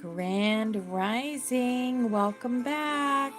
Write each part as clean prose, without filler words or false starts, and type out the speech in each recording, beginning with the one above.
Grand Rising, welcome back.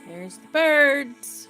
There's the birds.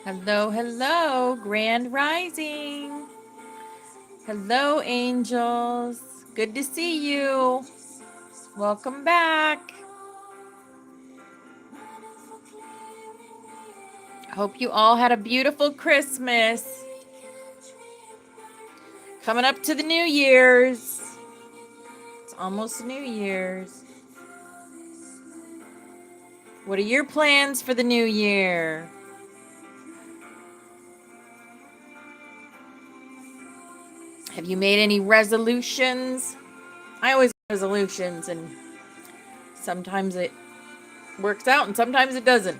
Hello, hello, Grand Rising. Hello, angels. Good to see you. Welcome back. Hope you all had a beautiful Christmas. Coming up to the New Year's. It's almost New Year's. What are your plans for the new year? Have you made any resolutions? I always make resolutions, and sometimes it works out and sometimes it doesn't.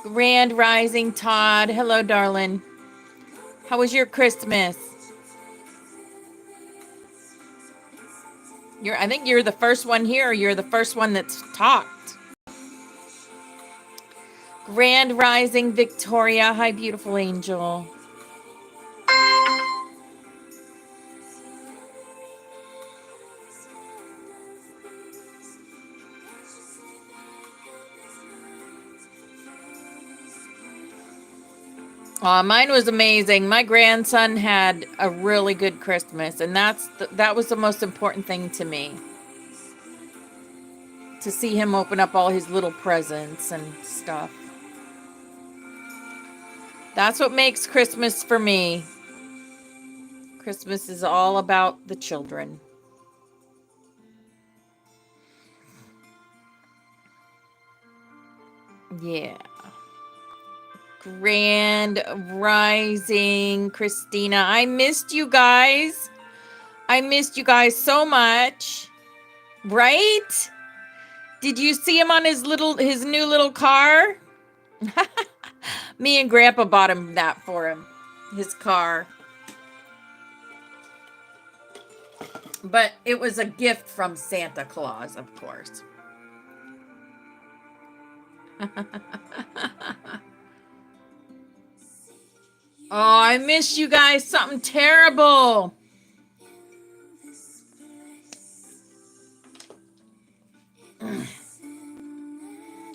Grand Rising, Todd. Hello, darling. How was your Christmas? I think you're the first one here. You're the first one that's talked. Grand Rising, Victoria. Hi, beautiful angel. Mine was amazing. My grandson had a really good Christmas, and that was the most important thing to me. To see him open up all his little presents and stuff. That's what makes Christmas for me. Christmas is all about the children. Yeah. Grand Rising, Christina. I missed you guys. I missed you guys so much. Right? Did you see him on his new little car? Me and Grandpa bought him that for him. His car. But it was a gift from Santa Claus, of course. Oh, I miss you guys. Something terrible.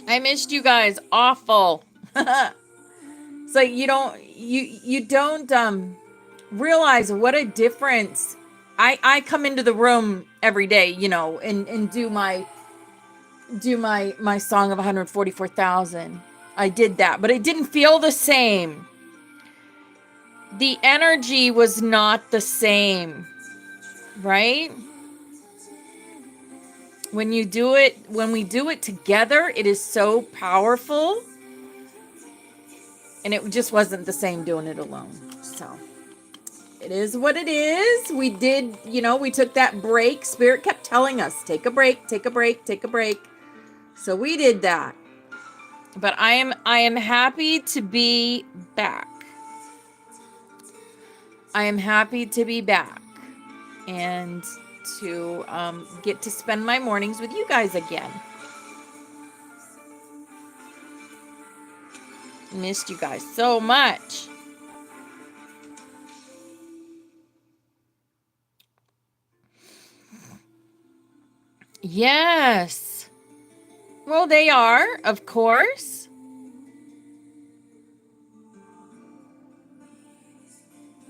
I missed you guys. Awful. So you don't realize what a difference. I come into the room every day, and do my song of 144,000. I did that, but it didn't feel the same. The energy was not the same, right? When we do it together, it is so powerful. And it just wasn't the same doing it alone. So it is what it is. We did, we took that break. Spirit kept telling us, take a break, take a break, take a break. So we did that. But I am happy to be back. I am happy to be back and to get to spend my mornings with you guys again. Missed you guys so much. Yes. Well, they are, of course.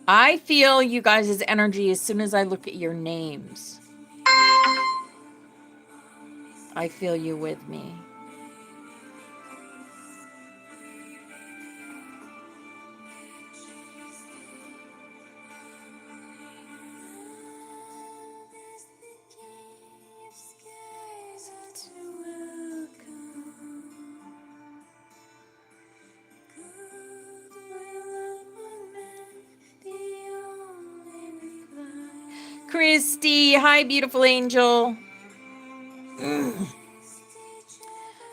I feel you guys' energy as soon as I look at your names. I feel you with me. Christy, hi, beautiful angel.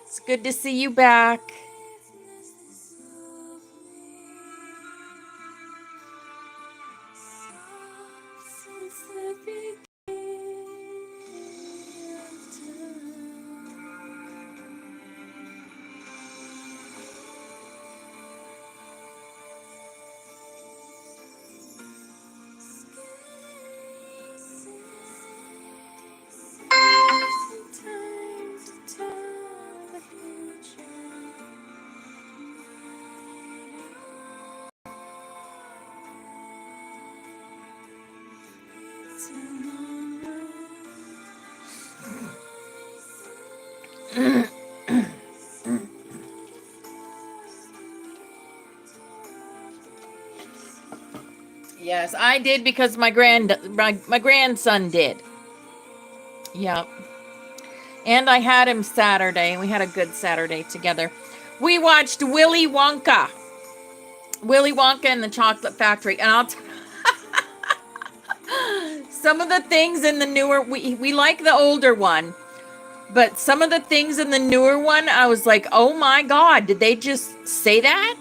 It's good to see you back. Yes, I did because my grandson did. Yep. And I had him Saturday, and we had a good Saturday together. We watched Willy Wonka and the Chocolate Factory, and some of the things in the newer, we like the older one, but some of the things in the newer one, I was like, oh my God, did they just say that?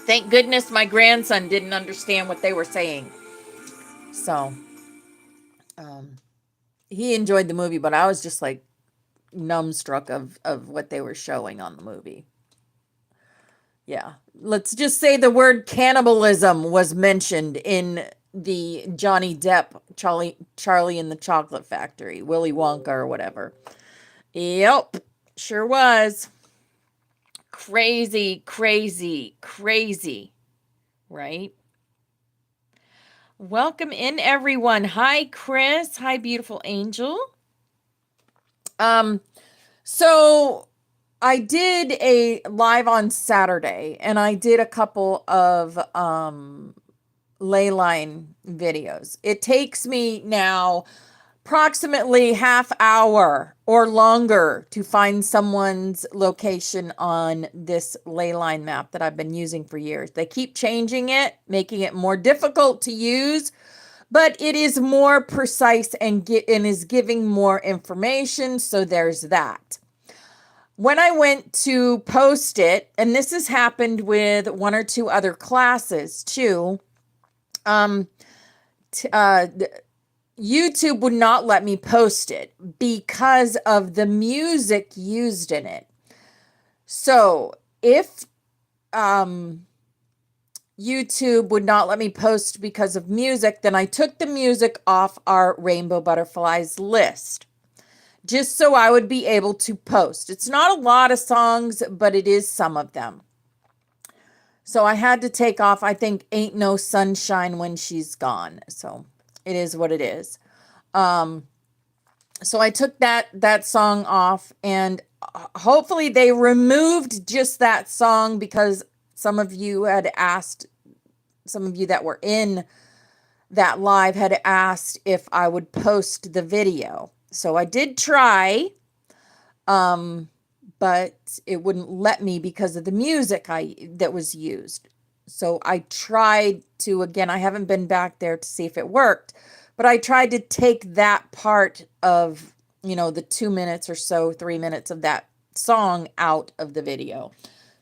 Thank goodness my grandson didn't understand what they were saying. So, he enjoyed the movie, but I was just like numbstruck of what they were showing on the movie. Yeah. Let's just say the word cannibalism was mentioned in the Johnny Depp, Charlie and the Chocolate Factory, Willy Wonka or whatever. Yep. Sure was. Crazy, crazy, crazy. Right? Welcome in, everyone. Hi, Chris. Hi, beautiful angel. So I did a live on Saturday, and I did a couple of ley line videos. It takes me now approximately half hour or longer to find someone's location on this ley line map that I've been using for years. They keep changing it, making it more difficult to use, but it is more precise and is giving more information. So there's that. When I went to post it, and this has happened with one or two other classes too, YouTube would not let me post it because of the music used in it. So if YouTube would not let me post because of music, then I took the music off our Rainbow Butterflies list, just so I would be able to post. It's not a lot of songs, but it is some of them. So I had to take off, I think, Ain't No Sunshine When She's Gone. So it is what it is. So I took that song off, and hopefully they removed just that song, because some of you had asked, some of you that were in that live had asked if I would post the video. So I did try, but it wouldn't let me because of the music that was used. So I tried to, again, I haven't been back there to see if it worked, but I tried to take that part of, the 2 minutes or so, 3 minutes of that song out of the video.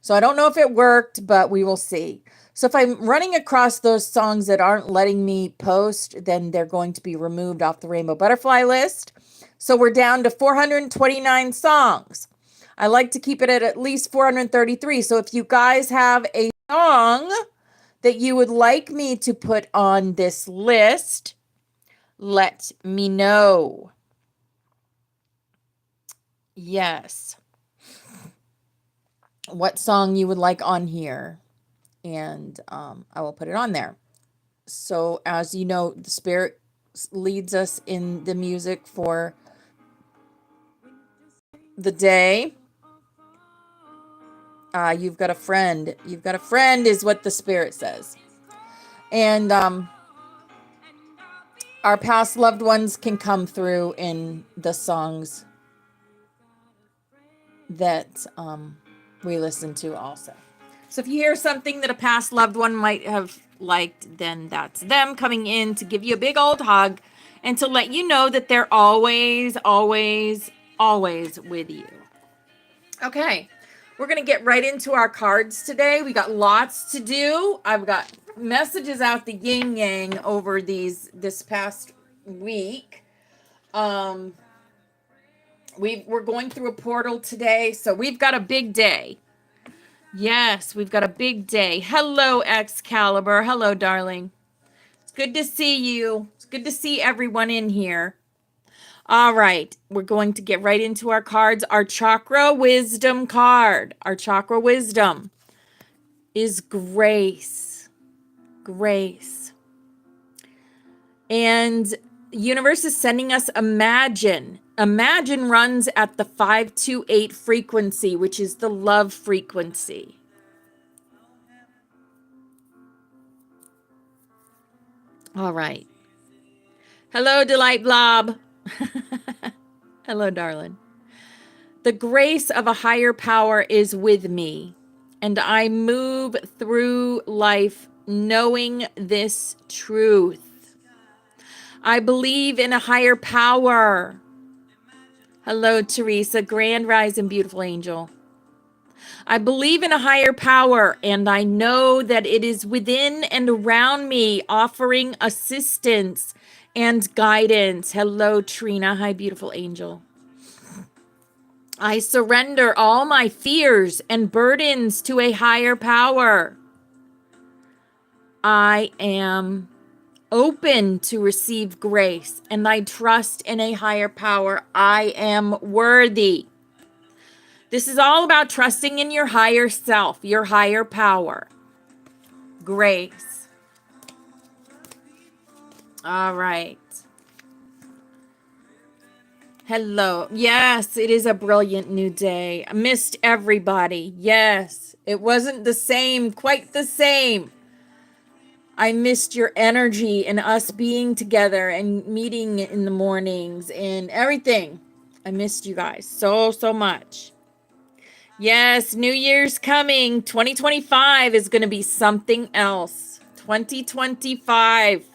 So I don't know if it worked, but we will see. So if I'm running across those songs that aren't letting me post, then they're going to be removed off the Rainbow Butterfly list. So we're down to 429 songs. I like to keep it at least 433. So if you guys have a song that you would like me to put on this list, let me know. Yes. What song you would like on here, and I will put it on there. So as you know, the Spirit leads us in the music for the day. You've got a friend. You've got a friend is what the Spirit says. And our past loved ones can come through in the songs that we listen to also. So if you hear something that a past loved one might have liked, then that's them coming in to give you a big old hug and to let you know that they're always, always, always with you. Okay, we're going to get right into our cards today. We got lots to do. I've got messages out the yin yang over this past week. We're going through a portal today, so we've got a big day. Yes, we've got a big day. Hello, Excalibur. Hello, darling. It's good to see you. It's good to see everyone in here. All right, we're going to get right into our cards. Our Chakra Wisdom card. Our Chakra Wisdom is grace. Grace. And the universe is sending us Imagine. Imagine runs at the 528 frequency, which is the love frequency. All right. Hello, Delight Blob. Hello, darling. The grace of a higher power is with me, and I move through life knowing this truth. I believe in a higher power. Hello, Teresa. Grand Rising, beautiful angel. I believe in a higher power, and I know that it is within and around me, offering assistance and guidance. Hello, Trina. Hi, beautiful angel. I surrender all my fears and burdens to a higher power. I am open to receive grace, and I trust in a higher power. I am worthy. This is all about trusting in your higher self, your higher power. Grace. All right. Hello. Yes, it is a brilliant new day. I missed everybody. Yes, it wasn't the same, quite the same. I missed your energy and us being together and meeting in the mornings and everything. I missed you guys so, so much. Yes, New Year's coming. 2025 is going to be something else. 2025.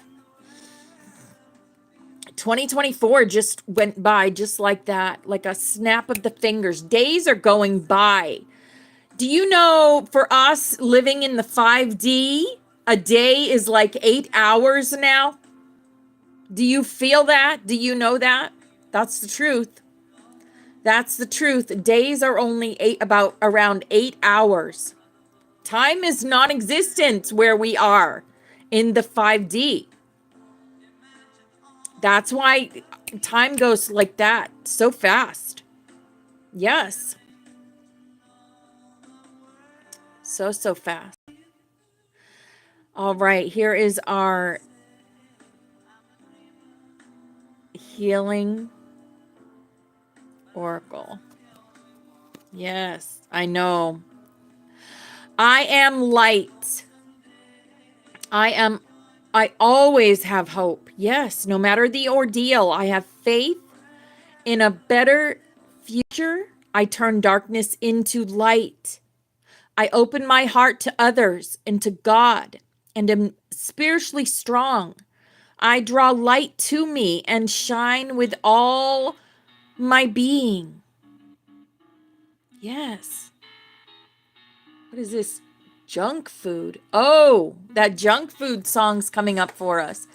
2024 just went by just like that, like a snap of the fingers. Days are going by. Do you know, for us living in the 5D, a day is like 8 hours now? Do you feel that? Do you know that? That's the truth. That's the truth. Days are only around 8 hours. Time is non-existent where we are in the 5D. That's why time goes like that, so fast. Yes. So, so fast. All right, here is our healing oracle. Yes, I know. I am light. I always have hope. Yes, no matter the ordeal, I have faith in a better future. I turn darkness into light. I open my heart to others and to God and am spiritually strong. I draw light to me and shine with all my being. Yes. What is this? Junk food. Oh, that junk food song's coming up for us.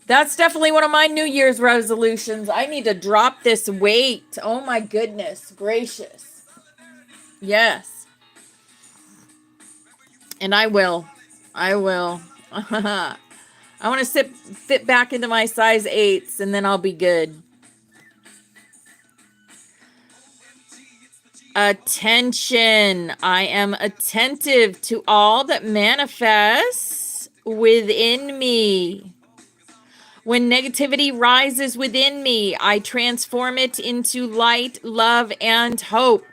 That's definitely one of my New Year's resolutions. I need to drop this weight. Oh my goodness gracious. Yes. And I will. I will. I want to fit back into my size 8s and then I'll be good. Attention. I am attentive to all that manifests within me. When negativity rises within me, I transform it into light, love, and hope.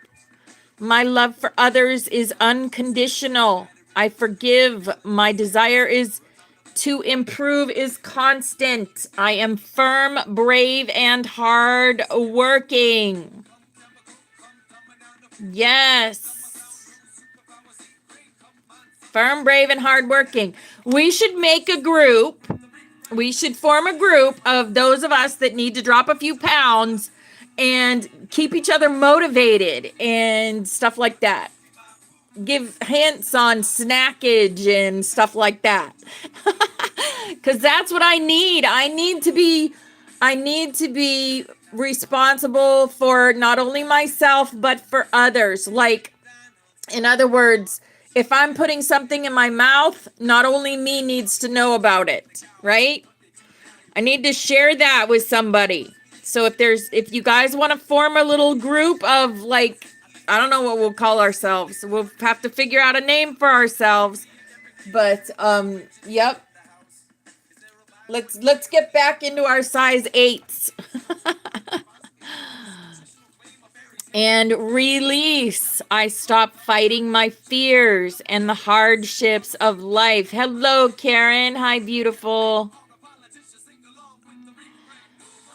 My love for others is unconditional. I forgive. My desire is to improve is constant. I am firm, brave, and hard working. Yes. Firm, brave, and hardworking. We should make a group. We should form a group of those of us that need to drop a few pounds and keep each other motivated and stuff like that. Give hints on snackage and stuff like that. Because that's what I need. I need to be responsible for not only myself, but for others. Like, in other words, if I'm putting something in my mouth, not only me needs to know about it, right? I need to share that with somebody. So if you guys want to form a little group of, like, I don't know what we'll call ourselves. We'll have to figure out a name for ourselves. But yep. Let's get back into our size 8s. And release. I stop fighting my fears and the hardships of life. Hello, Karen. Hi, beautiful.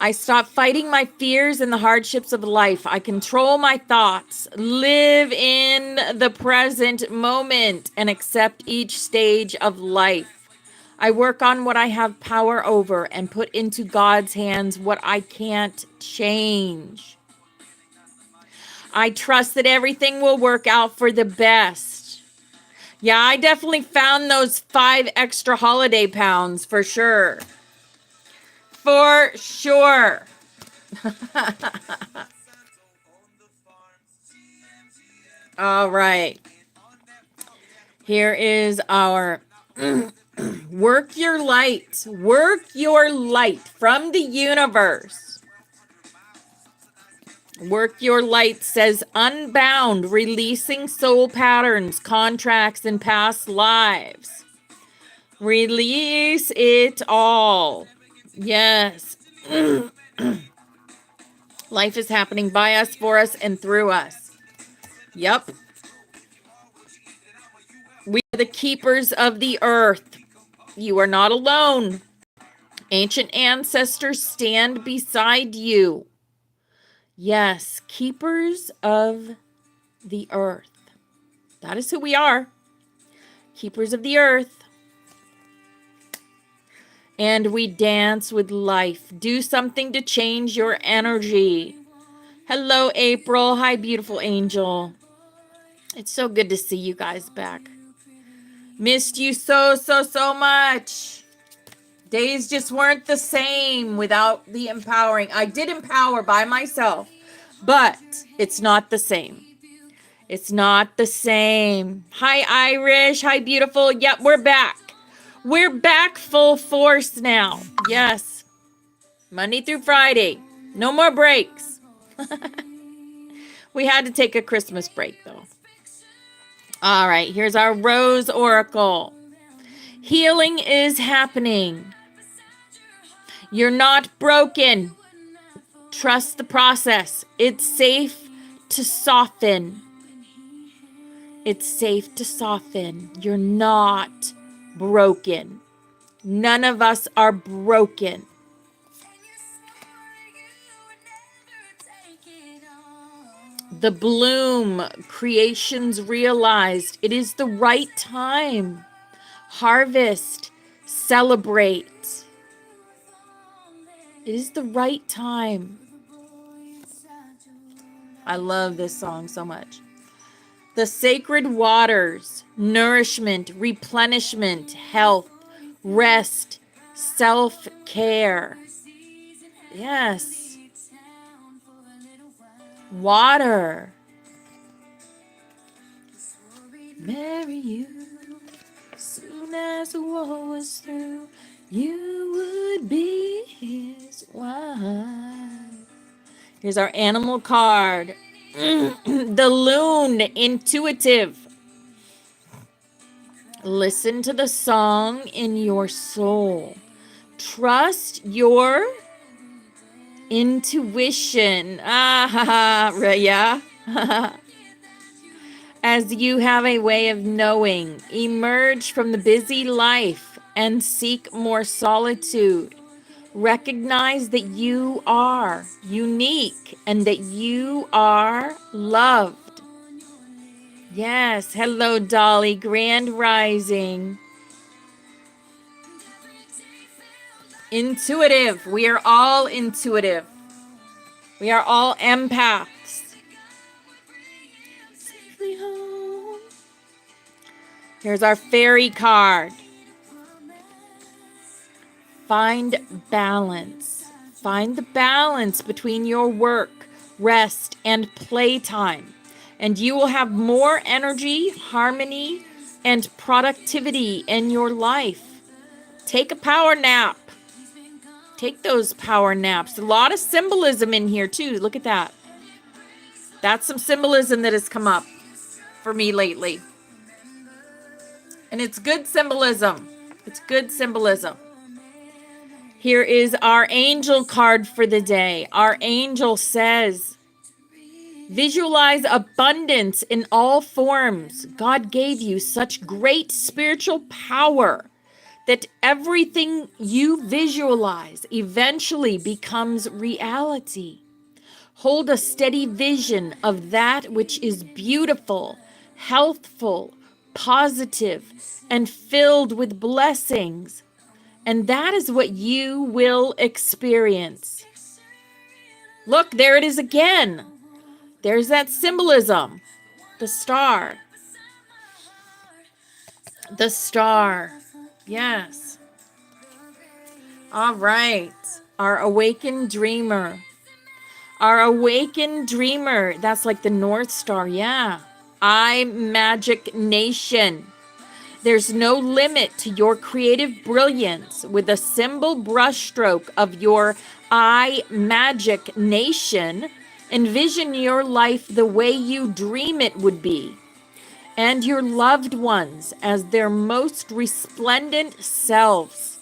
I stop fighting my fears and the hardships of life. I control my thoughts, live in the present moment, and accept each stage of life. I work on what I have power over and put into God's hands what I can't change. I trust that everything will work out for the best. Yeah, I definitely found those 5 extra holiday pounds for sure. For sure. All right. Here is our work your light. Work your light from the universe. Work your light says unbound, releasing soul patterns, contracts, and past lives. Release it all. Yes. Life is happening by us, for us, and through us. Yep. We are the keepers of the earth. You are not alone. Ancient ancestors stand beside you. Yes, keepers of the earth. That is who we are. Keepers of the earth. And we dance with life. Do something to change your energy. Hello, April. Hi, beautiful angel. It's so good to see you guys back. Missed you so much. Days just weren't the same without the empowering. I did empower by myself, but it's not the same. It's not the same. Hi, Irish. Hi, beautiful. Yep, we're back. We're back full force now. Yes. Monday through Friday. No more breaks. We had to take a Christmas break, though. All right, here's our Rose Oracle. Healing is happening. You're not broken. Trust the process. It's safe to soften. It's safe to soften. You're not broken. None of us are broken. The bloom, creations realized it is the right time. Harvest, celebrate. It is the right time. I love this song so much. The sacred waters, nourishment, replenishment, health, rest, self-care. Yes. Water. Marry you. Soon as the war was through, you would be his wife. Here's our animal card. The loon, intuitive. Listen to the song in your soul. Trust your intuition. Yeah. As you have a way of knowing, emerge from the busy life and seek more solitude. Recognize that you are unique and that you are loved. Yes. Hello, Dolly. Grand Rising. Intuitive. We are all intuitive. We are all empaths. Safely home. Here's our fairy card. Find balance. Find the balance between your work, rest, and playtime. And you will have more energy, harmony, and productivity in your life. Take a power nap. Take those power naps. A lot of symbolism in here too. Look at that. That's some symbolism that has come up for me lately. And it's good symbolism. It's good symbolism. Here is our angel card for the day. Our angel says, visualize abundance in all forms. God gave you such great spiritual power that everything you visualize eventually becomes reality. Hold a steady vision of that which is beautiful, healthful, positive, and filled with blessings. And that is what you will experience. Look, there it is again. There's that symbolism. The star. The star. Yes. All right. Our awakened dreamer. Our awakened dreamer. That's like the North Star. Yeah. I Magic Nation. There's no limit to your creative brilliance. With a simple brushstroke of your I Magic Nation, envision your life the way you dream it would be, and your loved ones as their most resplendent selves.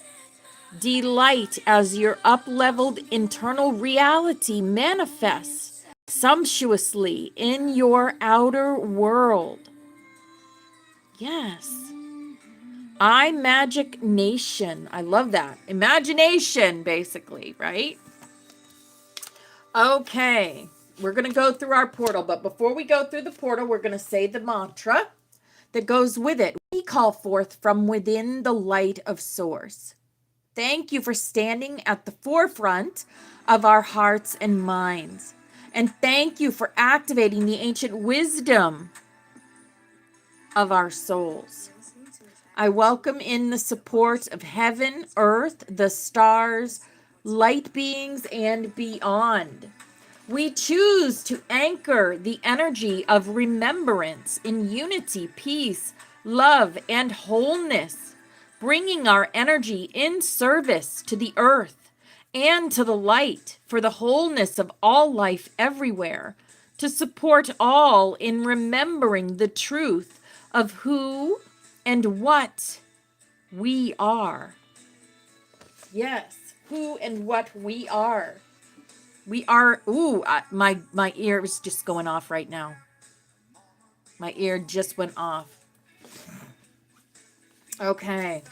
Delight as your up-leveled internal reality manifests sumptuously in your outer world. Yes. I Magic Nation. I love that. Imagination, basically, right? Okay. We're going to go through our portal. But before we go through the portal, we're going to say the mantra that goes with it. We call forth from within the light of Source. Thank you for standing at the forefront of our hearts and minds. And thank you for activating the ancient wisdom of our souls. I welcome in the support of heaven, earth, the stars, light beings, and beyond. We choose to anchor the energy of remembrance in unity, peace, love, and wholeness, bringing our energy in service to the earth and to the light for the wholeness of all life everywhere, to support all in remembering the truth of who and what we are. Yes, who and what we are. We are, my ear is just going off right now. My ear just went off. Okay.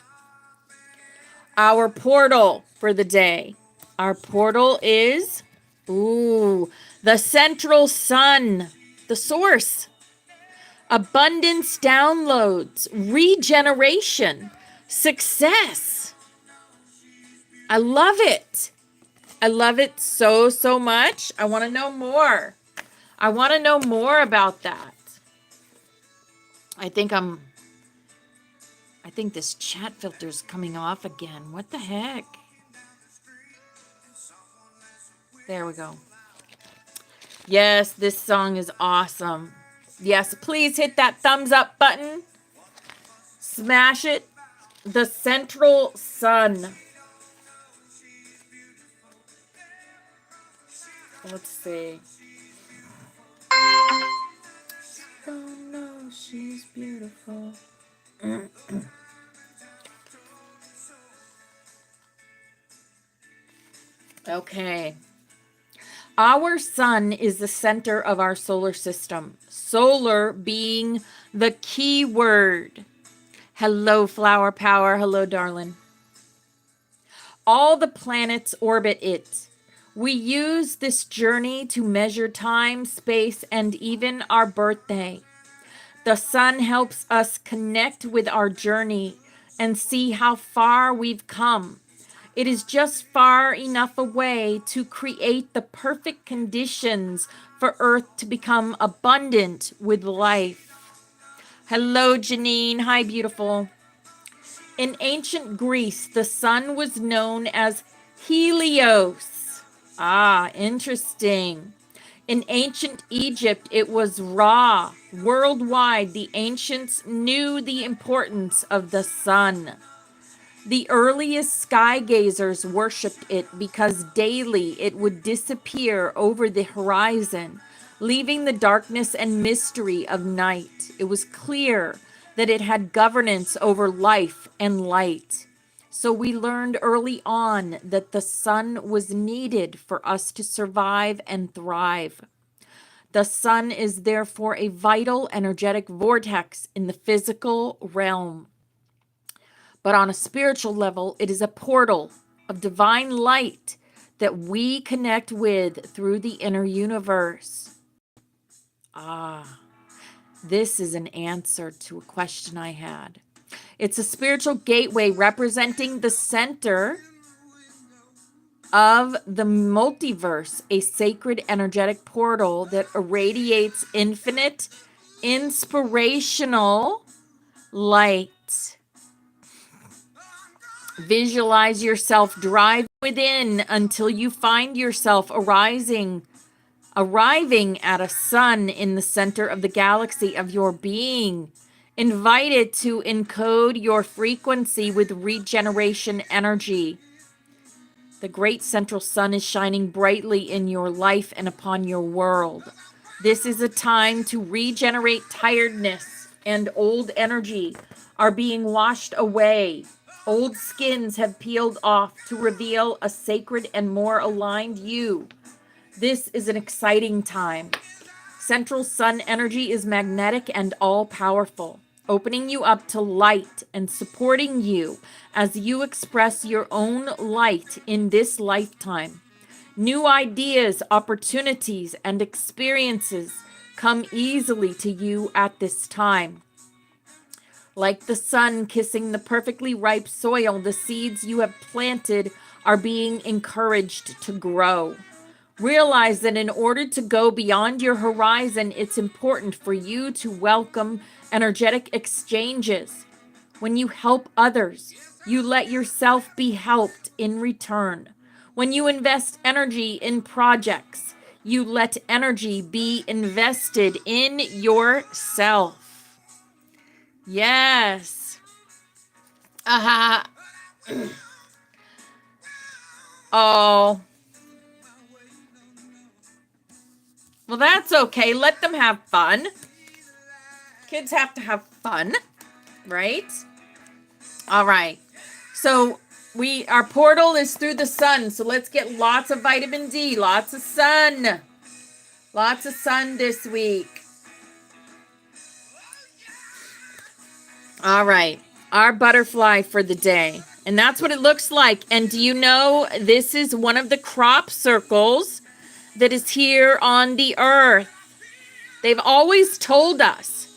Our portal for the day. Our portal is, the central sun, the source. Abundance downloads, regeneration, success. I love it. I love it so, so much. I want to know more. I want to know more about that. I think this chat filter's coming off again. What the heck? There we go. Yes, this song is awesome. Yes, please hit that thumbs up button. Smash it. The Central Sun. Let's see. Oh no, she's beautiful. Okay. Our sun is the center of our solar system. Solar being the key word. Hello, Flower Power. Hello, darling. All the planets orbit it. We use this journey to measure time, space, and even our birthday. The sun helps us connect with our journey and see how far we've come. It is just far enough away to create the perfect conditions for Earth to become abundant with life. Hello, Janine. Hi, beautiful. In ancient Greece, the sun was known as Helios. Ah, interesting. In ancient Egypt, it was Ra. Worldwide, the ancients knew the importance of the sun. The earliest sky gazers worshipped it because daily it would disappear over the horizon, leaving the darkness and mystery of night. It was clear that it had governance over life and light. So we learned early on that the sun was needed for us to survive and thrive. The sun is therefore a vital energetic vortex in the physical realm. But on a spiritual level, it is a portal of divine light that we connect with through the inner universe. Ah, this is an answer to a question I had. It's a spiritual gateway representing the center of the multiverse, a sacred energetic portal that irradiates infinite, inspirational light. Visualize yourself driving within until you find yourself arriving at a sun in the center of the galaxy of your being. Invite it to encode your frequency with regeneration energy. The great central sun is shining brightly in your life and upon your world. This is a time to regenerate. Tiredness and old energy are being washed away. Old skins have peeled off to reveal a sacred and more aligned you. This is an exciting time. Central sun energy is magnetic and all-powerful, opening you up to light and supporting you as you express your own light in this lifetime. New ideas, opportunities, and experiences come easily to you at this time. Like the sun kissing the perfectly ripe soil, the seeds you have planted are being encouraged to grow. Realize that in order to go beyond your horizon, it's important for you to welcome energetic exchanges. When you help others, you let yourself be helped in return. When you invest energy in projects, you let energy be invested in yourself. Yes. Aha. Oh. Well, that's okay. Let them have fun. Kids have to have fun, right? All right. So our portal is through the sun. So let's get lots of vitamin D, lots of sun. Lots of sun this week. All right, our butterfly for the day. And that's what it looks like. And do you know this is one of the crop circles that is here on the earth? They've always told us.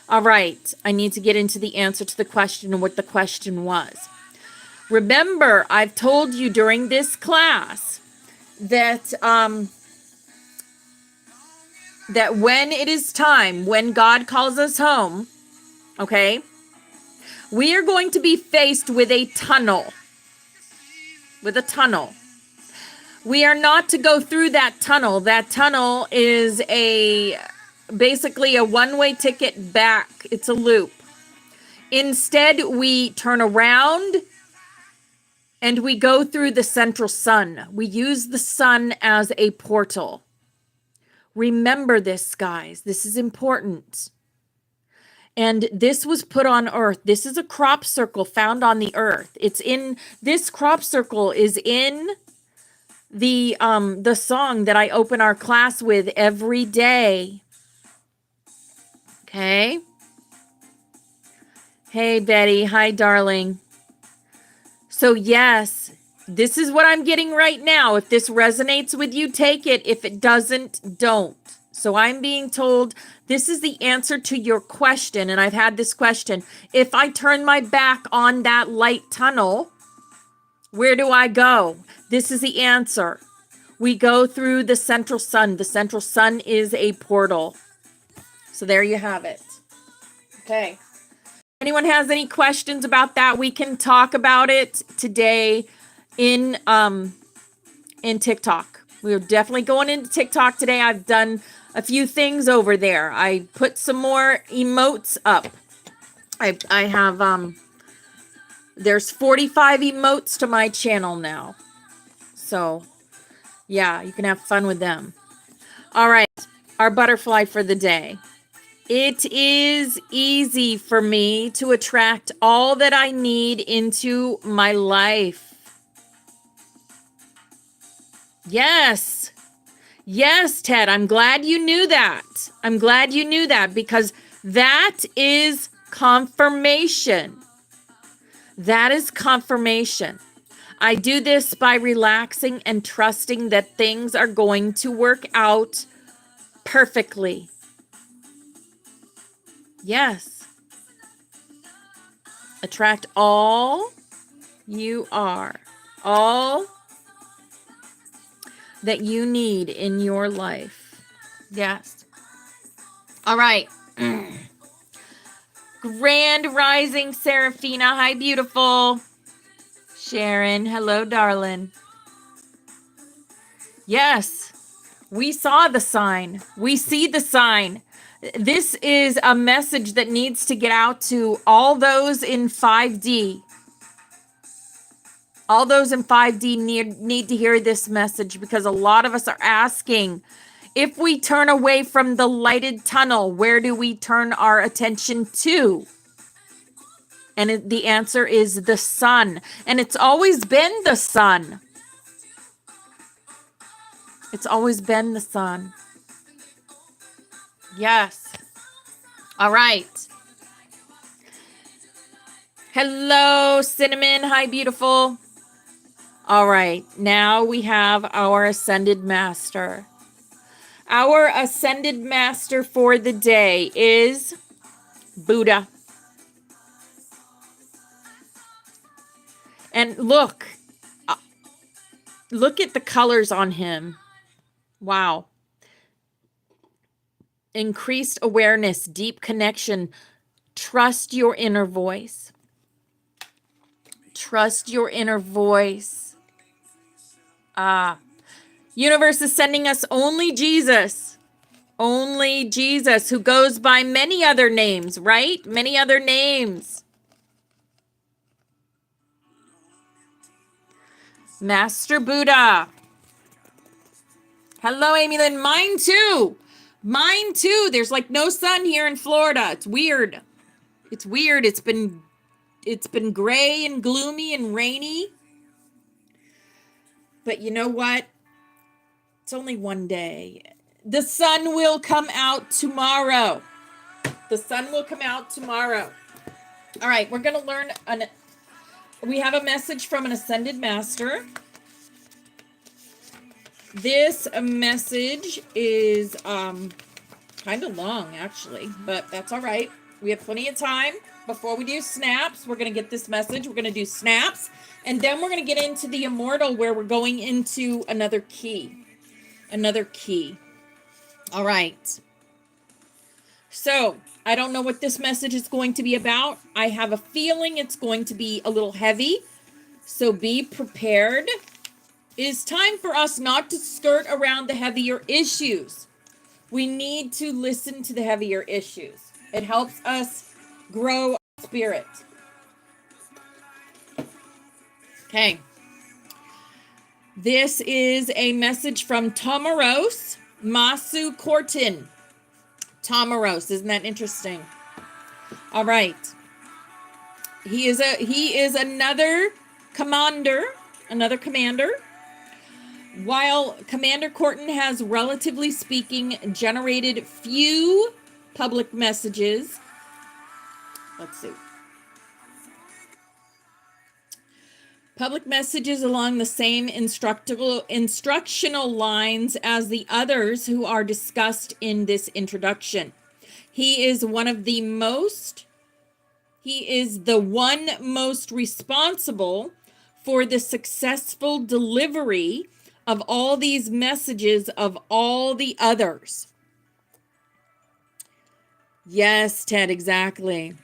All right, I need to get into the answer to the question and what the question was. Remember, I've told you during this class that that when it is time, when God calls us home, okay, we are going to be faced with a tunnel. With a tunnel. We are not to go through that tunnel. That tunnel is basically a one-way ticket back. It's a loop. Instead, we turn around and we go through the central sun. We use the sun as a portal. Remember this, guys. This is important. And this was put on earth. This is a crop circle found on the earth. This crop circle is in the song that I open our class with every day. Okay. Hey, Betty. Hi, darling. So yes, this is what I'm getting right now. If this resonates with you, take it. If it doesn't, don't. So I'm being told this is the answer to your question. And I've had this question. If I turn my back on that light tunnel, where do I go? This is the answer. We go through the central sun. The central sun is a portal. So there you have it. Okay. Anyone has any questions about that? We can talk about it today in TikTok. We're definitely going into TikTok today. I've done a few things over there. I put some more emotes up. I have there's 45 emotes to my channel now. So yeah, you can have fun with them. All right, our butterfly for the day. It is easy for me to attract all that I need into my life. Yes. Yes, Ted, I'm glad you knew that. I'm glad you knew that because that is confirmation. That is confirmation. I do this by relaxing and trusting that things are going to work out perfectly. Yes. Attract all you are. All that you need in your life. Yes. All right. Grand Rising, Serafina. Hi, beautiful. Sharon. Hello, darling. Yes. We saw the sign. We see the sign. This is a message that needs to get out to all those in 5D. All those in 5D need to hear this message because a lot of us are asking, if we turn away from the lighted tunnel, where do we turn our attention to? And the answer is the sun. And it's always been the sun. It's always been the sun. Yes. All right. Hello, Cinnamon. Hi, beautiful. All right. Now we have our Ascended Master. Our Ascended Master for the day is Buddha. And look at the colors on him. Wow. Increased awareness, deep connection. Trust your inner voice. Trust your inner voice. Universe is sending us only Jesus. Only Jesus, who goes by many other names, right? Many other names. Master Buddha. Hello, Amy Lynn. Mine too. Mine too. There's like no sun here in Florida. It's weird. It's weird. It's been gray and gloomy and rainy. But you know what? It's only one day. The sun will come out tomorrow. The sun will come out tomorrow. All right, we're going to learn. We have a message from an Ascended Master. This message is kind of long, actually, but that's all right. We have plenty of time. Before we do snaps, we're going to get this message. We're going to do snaps, and then we're going to get into the Immortal, where we're going into another key. Another key. All right. So I don't know what this message is going to be about. I have a feeling it's going to be a little heavy. So be prepared. It is time for us not to skirt around the heavier issues. We need to listen to the heavier issues. It helps us grow our spirit. Okay. This is a message from Tomaros Masu Kortin. Tomaros, isn't that interesting? All right. He is another commander. While Commander Kortin has, relatively speaking, generated few public messages. Let's see. Public messages along the same instructional lines as the others who are discussed in this introduction. He is the one most responsible for the successful delivery of all these messages of all the others. Yes, Ted, exactly.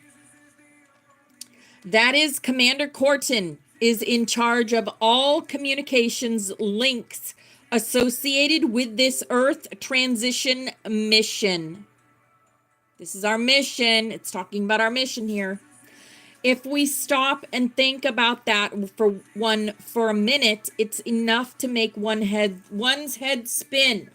That is, Commander Kortin is in charge of all communications links associated with this Earth transition mission. This is our mission. It's talking about our mission here. If we stop and think about that for a minute, it's enough to make one's head spin.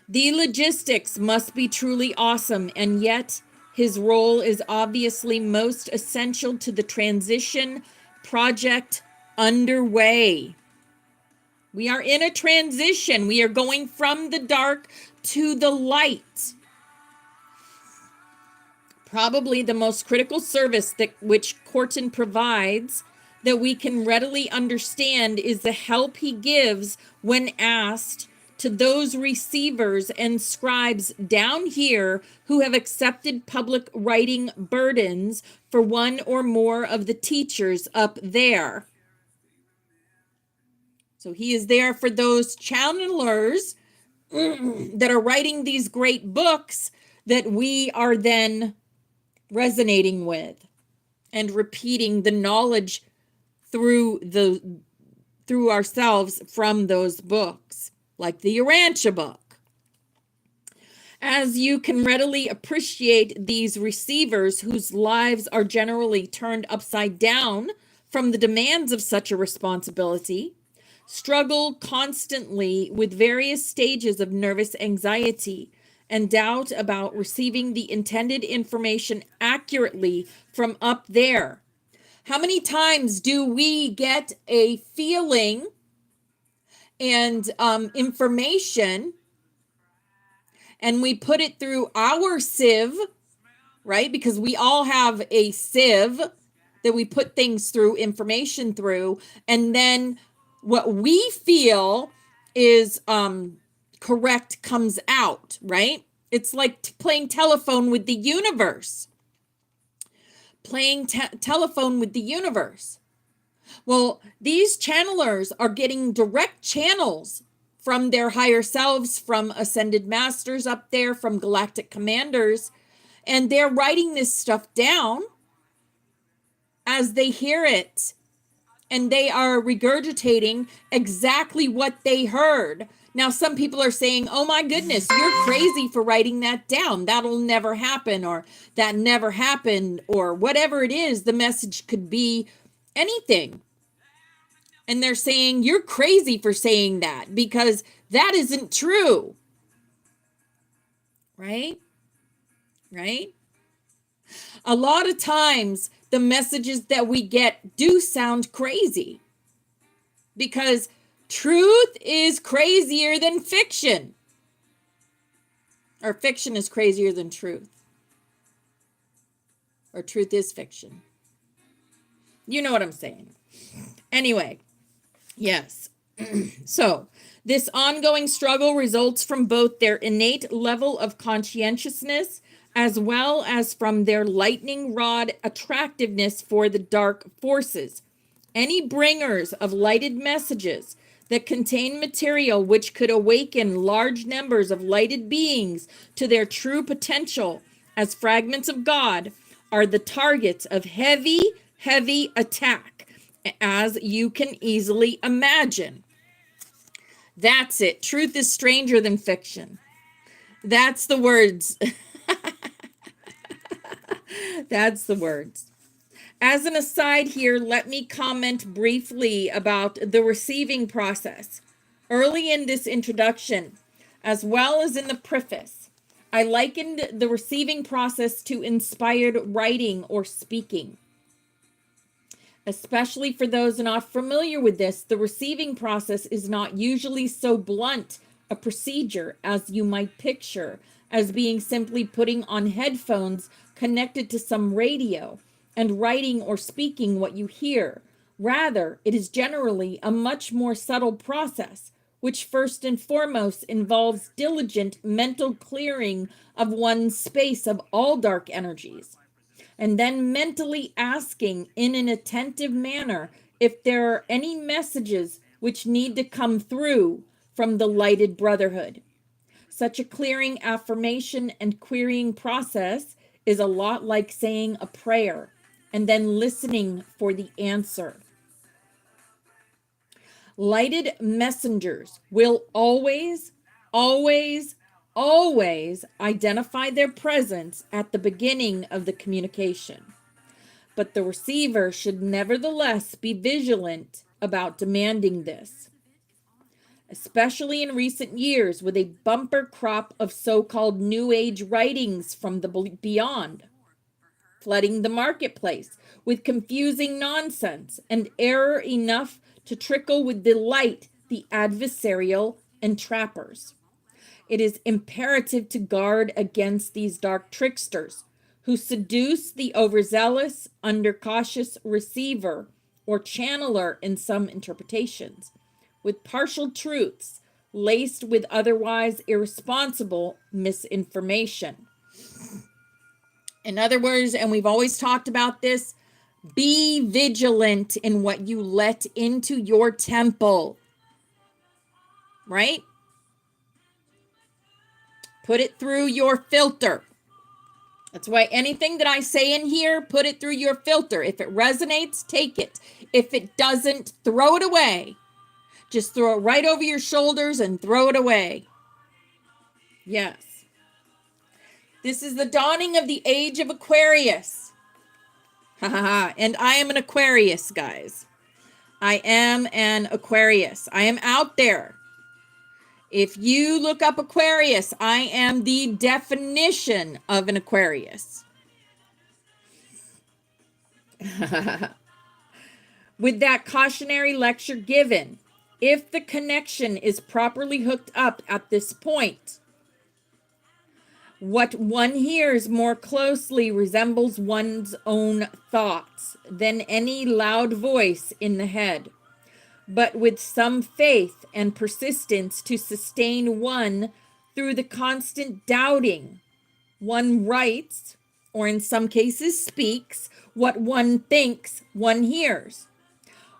The logistics must be truly awesome, and yet his role is obviously most essential to the transition project underway. We are in a transition. We are going from the dark to the light. Probably the most critical service which Kortin provides that we can readily understand is the help he gives when asked to those receivers and scribes down here who have accepted public writing burdens for one or more of the teachers up there. So he is there for those channelers that are writing these great books that we are then resonating with and repeating the knowledge through ourselves from those books, like the Urantia book. As you can readily appreciate, these receivers, whose lives are generally turned upside down from the demands of such a responsibility, struggle constantly with various stages of nervous anxiety and doubt about receiving the intended information accurately from up there. How many times do we get a feeling and information, and we put it through our sieve, right? Because we all have a sieve that we put things through, information through, and then what we feel is correct comes out, right? It's like playing telephone with the universe. Telephone with the universe. Well, these channelers are getting direct channels from their higher selves, from ascended masters up there, from galactic commanders, and they're writing this stuff down as they hear it, and they are regurgitating exactly what they heard. Now, some people are saying, oh my goodness, you're crazy for writing that down. That'll never happen, or that never happened, or whatever it is. The message could be anything. And they're saying, you're crazy for saying that because that isn't true. Right? Right? A lot of times, the messages that we get do sound crazy because truth is crazier than fiction. Or fiction is crazier than truth. Or truth is fiction. You know what I'm saying. Anyway, yes. So, this ongoing struggle results from both their innate level of conscientiousness as well as from their lightning rod attractiveness for the dark forces. Any bringers of lighted messages that contain material which could awaken large numbers of lighted beings to their true potential as fragments of God are the targets of heavy attack, as you can easily imagine. That's it. Truth is stranger than fiction. That's the words. That's the words. As an aside here, let me comment briefly about the receiving process. Early in this introduction, as well as in the preface, I likened the receiving process to inspired writing or speaking. Especially for those not familiar with this, the receiving process is not usually so blunt a procedure as you might picture as being simply putting on headphones connected to some radio and writing or speaking what you hear. Rather, it is generally a much more subtle process, which first and foremost involves diligent mental clearing of one's space of all dark energies, and then mentally asking in an attentive manner if there are any messages which need to come through from the lighted brotherhood. Such a clearing, affirmation, and querying process is a lot like saying a prayer and then listening for the answer. Lighted messengers will always identify their presence at the beginning of the communication. But the receiver should nevertheless be vigilant about demanding this, especially in recent years with a bumper crop of so-called New Age writings from the beyond, flooding the marketplace with confusing nonsense and error enough to trickle with delight the adversarial entrappers. It is imperative to guard against these dark tricksters who seduce the overzealous, undercautious receiver or channeler in some interpretations with partial truths laced with otherwise irresponsible misinformation. In other words, and we've always talked about this, be vigilant in what you let into your temple, right? Put it through your filter. That's why anything that I say in here, put it through your filter. If it resonates, take it. If it doesn't, throw it away. Just throw it right over your shoulders and throw it away. Yes. This is the dawning of the age of Aquarius. Ha ha ha. And I am an Aquarius, guys. I am an Aquarius. I am out there. If you look up Aquarius, I am the definition of an Aquarius. With that cautionary lecture given, if the connection is properly hooked up at this point, what one hears more closely resembles one's own thoughts than any loud voice in the head. But with some faith and persistence to sustain one through the constant doubting, one writes, or in some cases speaks, what one thinks one hears.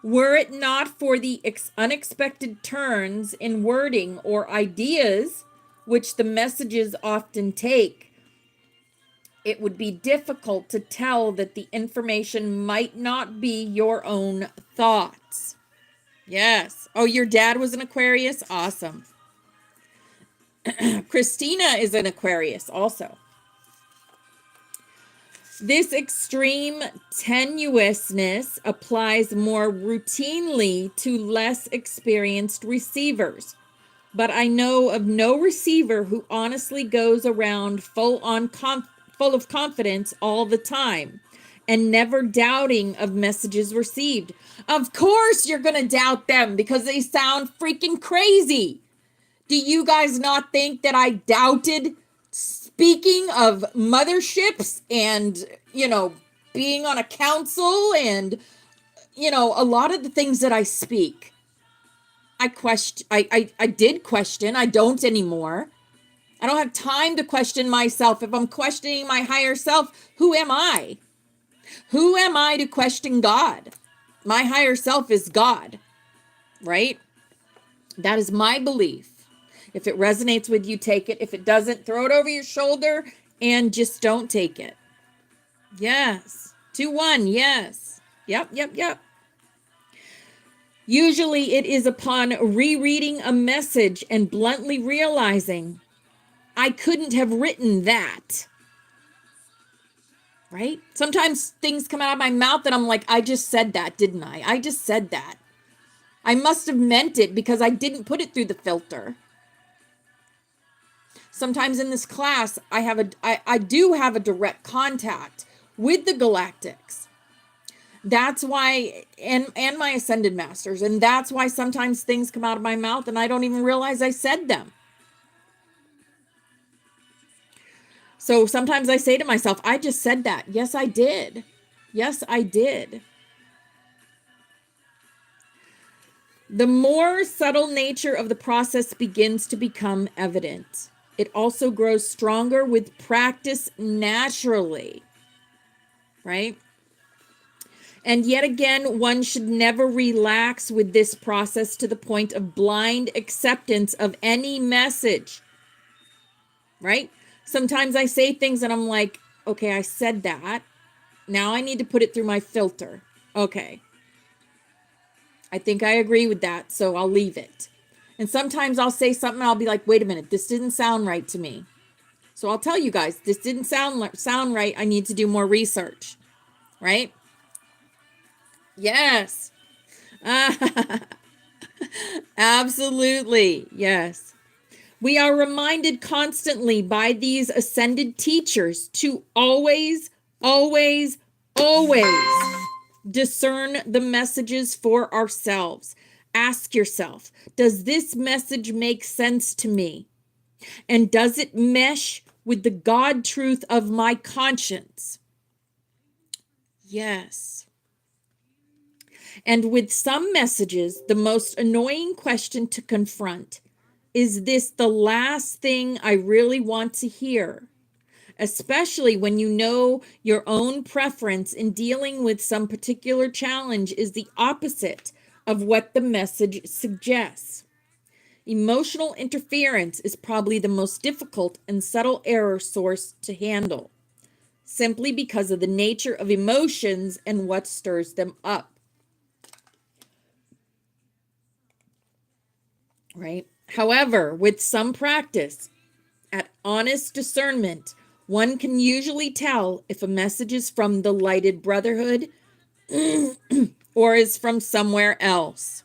Were it not for the unexpected turns in wording or ideas which the messages often take, it would be difficult to tell that the information might not be your own thoughts. Yes. Oh, your dad was an Aquarius? Awesome. Christina is an Aquarius also. This extreme tenuousness applies more routinely to less experienced receivers. But I know of no receiver who honestly goes around full of confidence all the time and never doubting of messages received. Of course you're going to doubt them because they sound freaking crazy. Do you guys not think that I doubted speaking of motherships and, being on a council and, a lot of the things that I speak? I did question. I don't anymore. I don't have time to question myself. If I'm questioning my higher self, who am I? Who am I to question God? My higher self is God, right? That is my belief. If it resonates with you, take it. If it doesn't, throw it over your shoulder and just don't take it. Yes. 2-1. Yes. Yep. Usually it is upon rereading a message and bluntly realizing I couldn't have written that. Right? Sometimes things come out of my mouth and I'm like, I just said that, didn't I? I just said that. I must have meant it because I didn't put it through the filter. Sometimes in this class, I do have a direct contact with the Galactics. That's why, and my Ascended Masters, and that's why sometimes things come out of my mouth and I don't even realize I said them. So sometimes I say to myself, I just said that. Yes, I did. Yes, I did. The more subtle nature of the process begins to become evident. It also grows stronger with practice naturally, right? And yet again, one should never relax with this process to the point of blind acceptance of any message, right? Sometimes I say things and I'm like, okay, I said that. Now I need to put it through my filter. Okay. I think I agree with that, so I'll leave it. And sometimes I'll say something and I'll be like, wait a minute, this didn't sound right to me. So I'll tell you guys, this didn't sound right. I need to do more research, right? Yes. Absolutely. Yes. We are reminded constantly by these ascended teachers to always discern the messages for ourselves. Ask yourself, does this message make sense to me? And does it mesh with the God truth of my conscience? Yes. And with some messages, the most annoying question to confront is this the last thing I really want to hear? Especially when you know your own preference in dealing with some particular challenge is the opposite of what the message suggests. Emotional interference is probably the most difficult and subtle error source to handle, simply because of the nature of emotions and what stirs them up. Right? However, with some practice, at honest discernment, one can usually tell if a message is from the Lighted Brotherhood or is from somewhere else.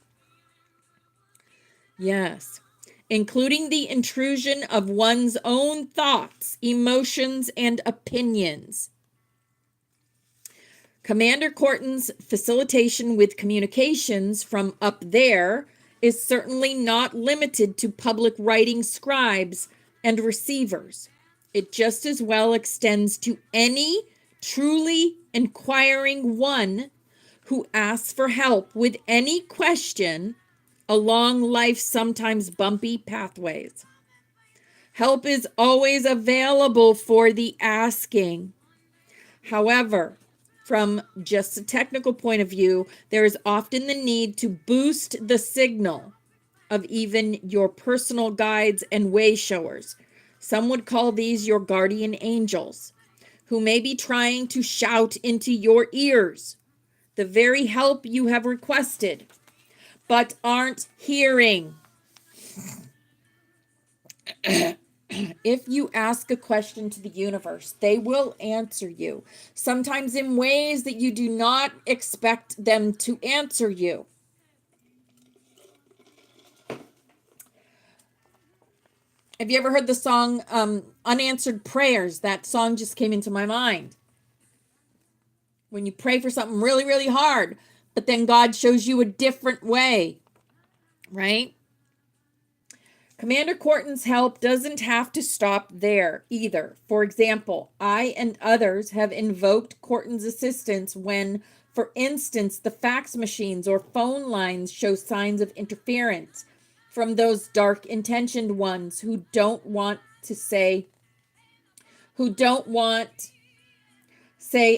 Yes, including the intrusion of one's own thoughts, emotions, and opinions. Commander Corton's facilitation with communications from up there is certainly not limited to public writing scribes and receivers. It just as well extends to any truly inquiring one who asks for help with any question along life's sometimes bumpy pathways. Help is always available for the asking. However, from just a technical point of view, there is often the need to boost the signal of even your personal guides and way showers. Some would call these your guardian angels, who may be trying to shout into your ears the very help you have requested, but aren't hearing. If you ask a question to the universe, they will answer you, sometimes in ways that you do not expect them to answer you. Have you ever heard the song Unanswered Prayers? That song just came into my mind. When you pray for something really, really hard, but then God shows you a different way, right? Commander Corton's help doesn't have to stop there either. For example, I and others have invoked Corton's assistance when, for instance, the fax machines or phone lines show signs of interference from those dark-intentioned ones who don't want, say,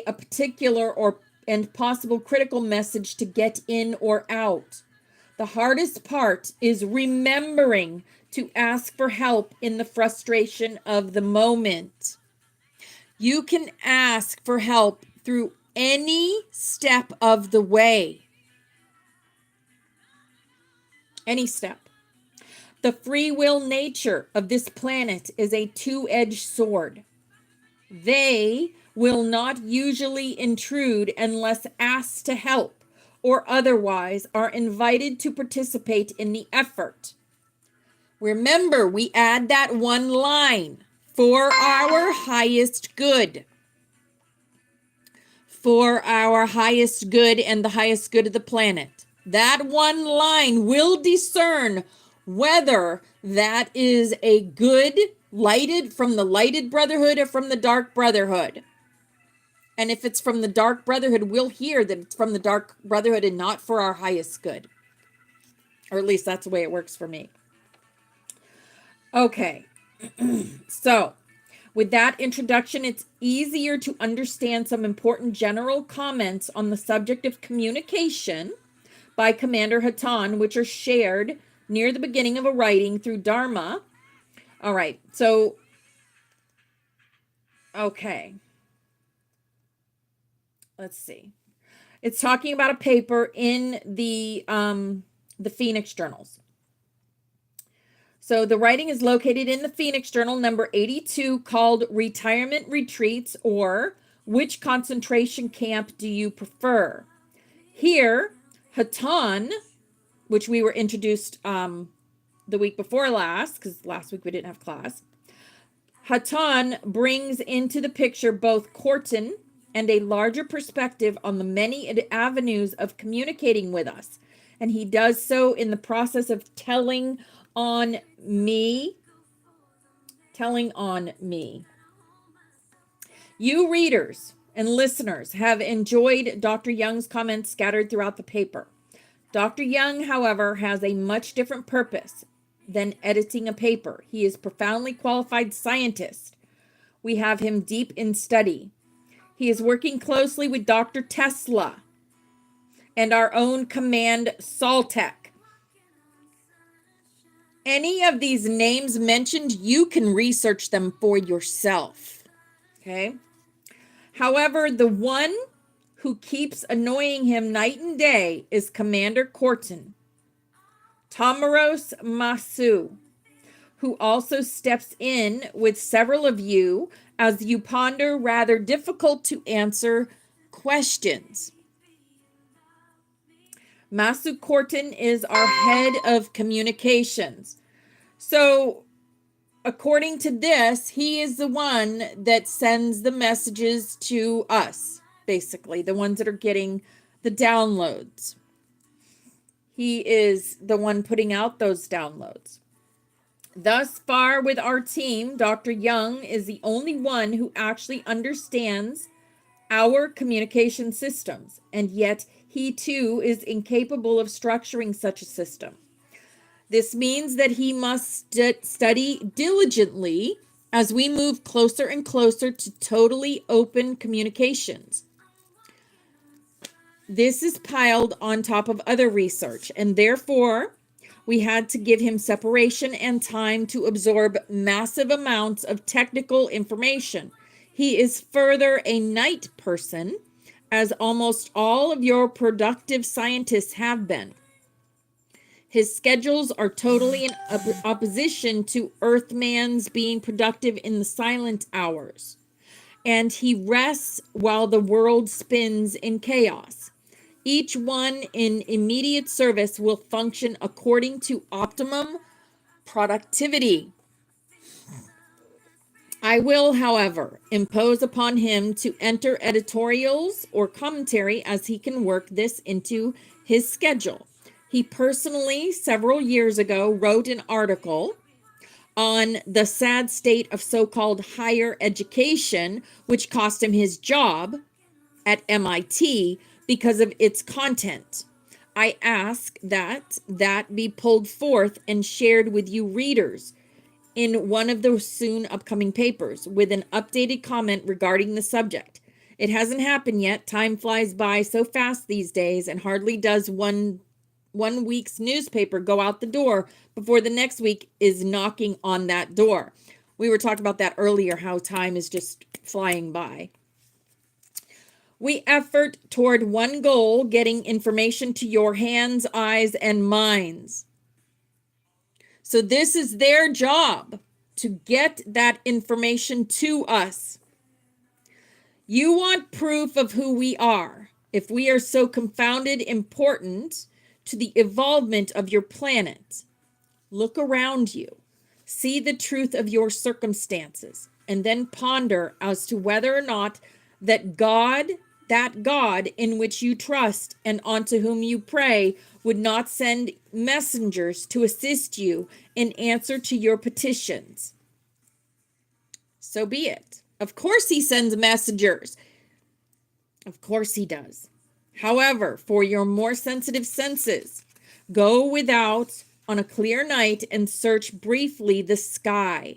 a particular and possible critical message to get in or out. The hardest part is remembering to ask for help in the frustration of the moment. You can ask for help through any step of the way. Any step. The free will nature of this planet is a two-edged sword. They will not usually intrude unless asked to help or otherwise are invited to participate in the effort. Remember, we add that one line, for our highest good. For our highest good and the highest good of the planet. That one line will discern whether that is a good lighted from the lighted brotherhood or from the dark brotherhood. And if it's from the dark brotherhood, we'll hear that it's from the dark brotherhood and not for our highest good. Or at least that's the way it works for me. Okay. So, with that introduction, it's easier to understand some important general comments on the subject of communication by Commander Hatan, which are shared near the beginning of a writing through Dharma. All right, so, okay. Let's see. It's talking about a paper in the Phoenix Journals. So the writing is located in the Phoenix Journal, number 82, called Retirement Retreats, or Which Concentration Camp Do You Prefer? Here, Hatan, which we were introduced the week before last, because last week we didn't have class, Hatan brings into the picture both Corton and a larger perspective on the many avenues of communicating with us. And he does so in the process of telling on me. You readers and listeners have enjoyed Dr. Young's comments scattered throughout the paper. Dr. Young, however, has a much different purpose than editing a paper. He is a profoundly qualified scientist. We have him deep in study. He is working closely with Dr. Tesla and our own Command Saltec. Any of these names mentioned, you can research them for yourself. Okay? However, the one who keeps annoying him night and day is Commander Corton. Tomaros Masu, who also steps in with several of you as you ponder rather difficult to answer questions. Masu Corton is our head of communications. So, according to this, he is the one that sends the messages to us, basically, the ones that are getting the downloads. He is the one putting out those downloads. Thus far with our team, Dr. Young is the only one who actually understands our communication systems, and yet he too is incapable of structuring such a system. This means that he must study diligently as we move closer and closer to totally open communications. This is piled on top of other research, and therefore we had to give him separation and time to absorb massive amounts of technical information. He is further a night person, as almost all of your productive scientists have been. His schedules are totally in opposition to Earthman's being productive in the silent hours. And he rests while the world spins in chaos. Each one in immediate service will function according to optimum productivity. I will, however, impose upon him to enter editorials or commentary as he can work this into his schedule. He personally, several years ago, wrote an article on the sad state of so-called higher education, which cost him his job at MIT because of its content. I ask that be pulled forth and shared with you readers in one of the soon upcoming papers with an updated comment regarding the subject. It hasn't happened yet. Time flies by so fast these days, and hardly does one one week's newspaper go out the door before the next week is knocking on that door. We were talking about that earlier, how time is just flying by. We effort toward one goal, getting information to your hands, eyes, and minds. So this is their job, to get that information to us. You want proof of who we are. If we are so confounded important to the evolvement of your planet, look around you, see the truth of your circumstances, and then ponder as to whether or not that God in which you trust and unto whom you pray, would not send messengers to assist you in answer to your petitions. So be it. Of course he sends messengers. Of course he does. However, for your more sensitive senses, go without on a clear night and search briefly the sky.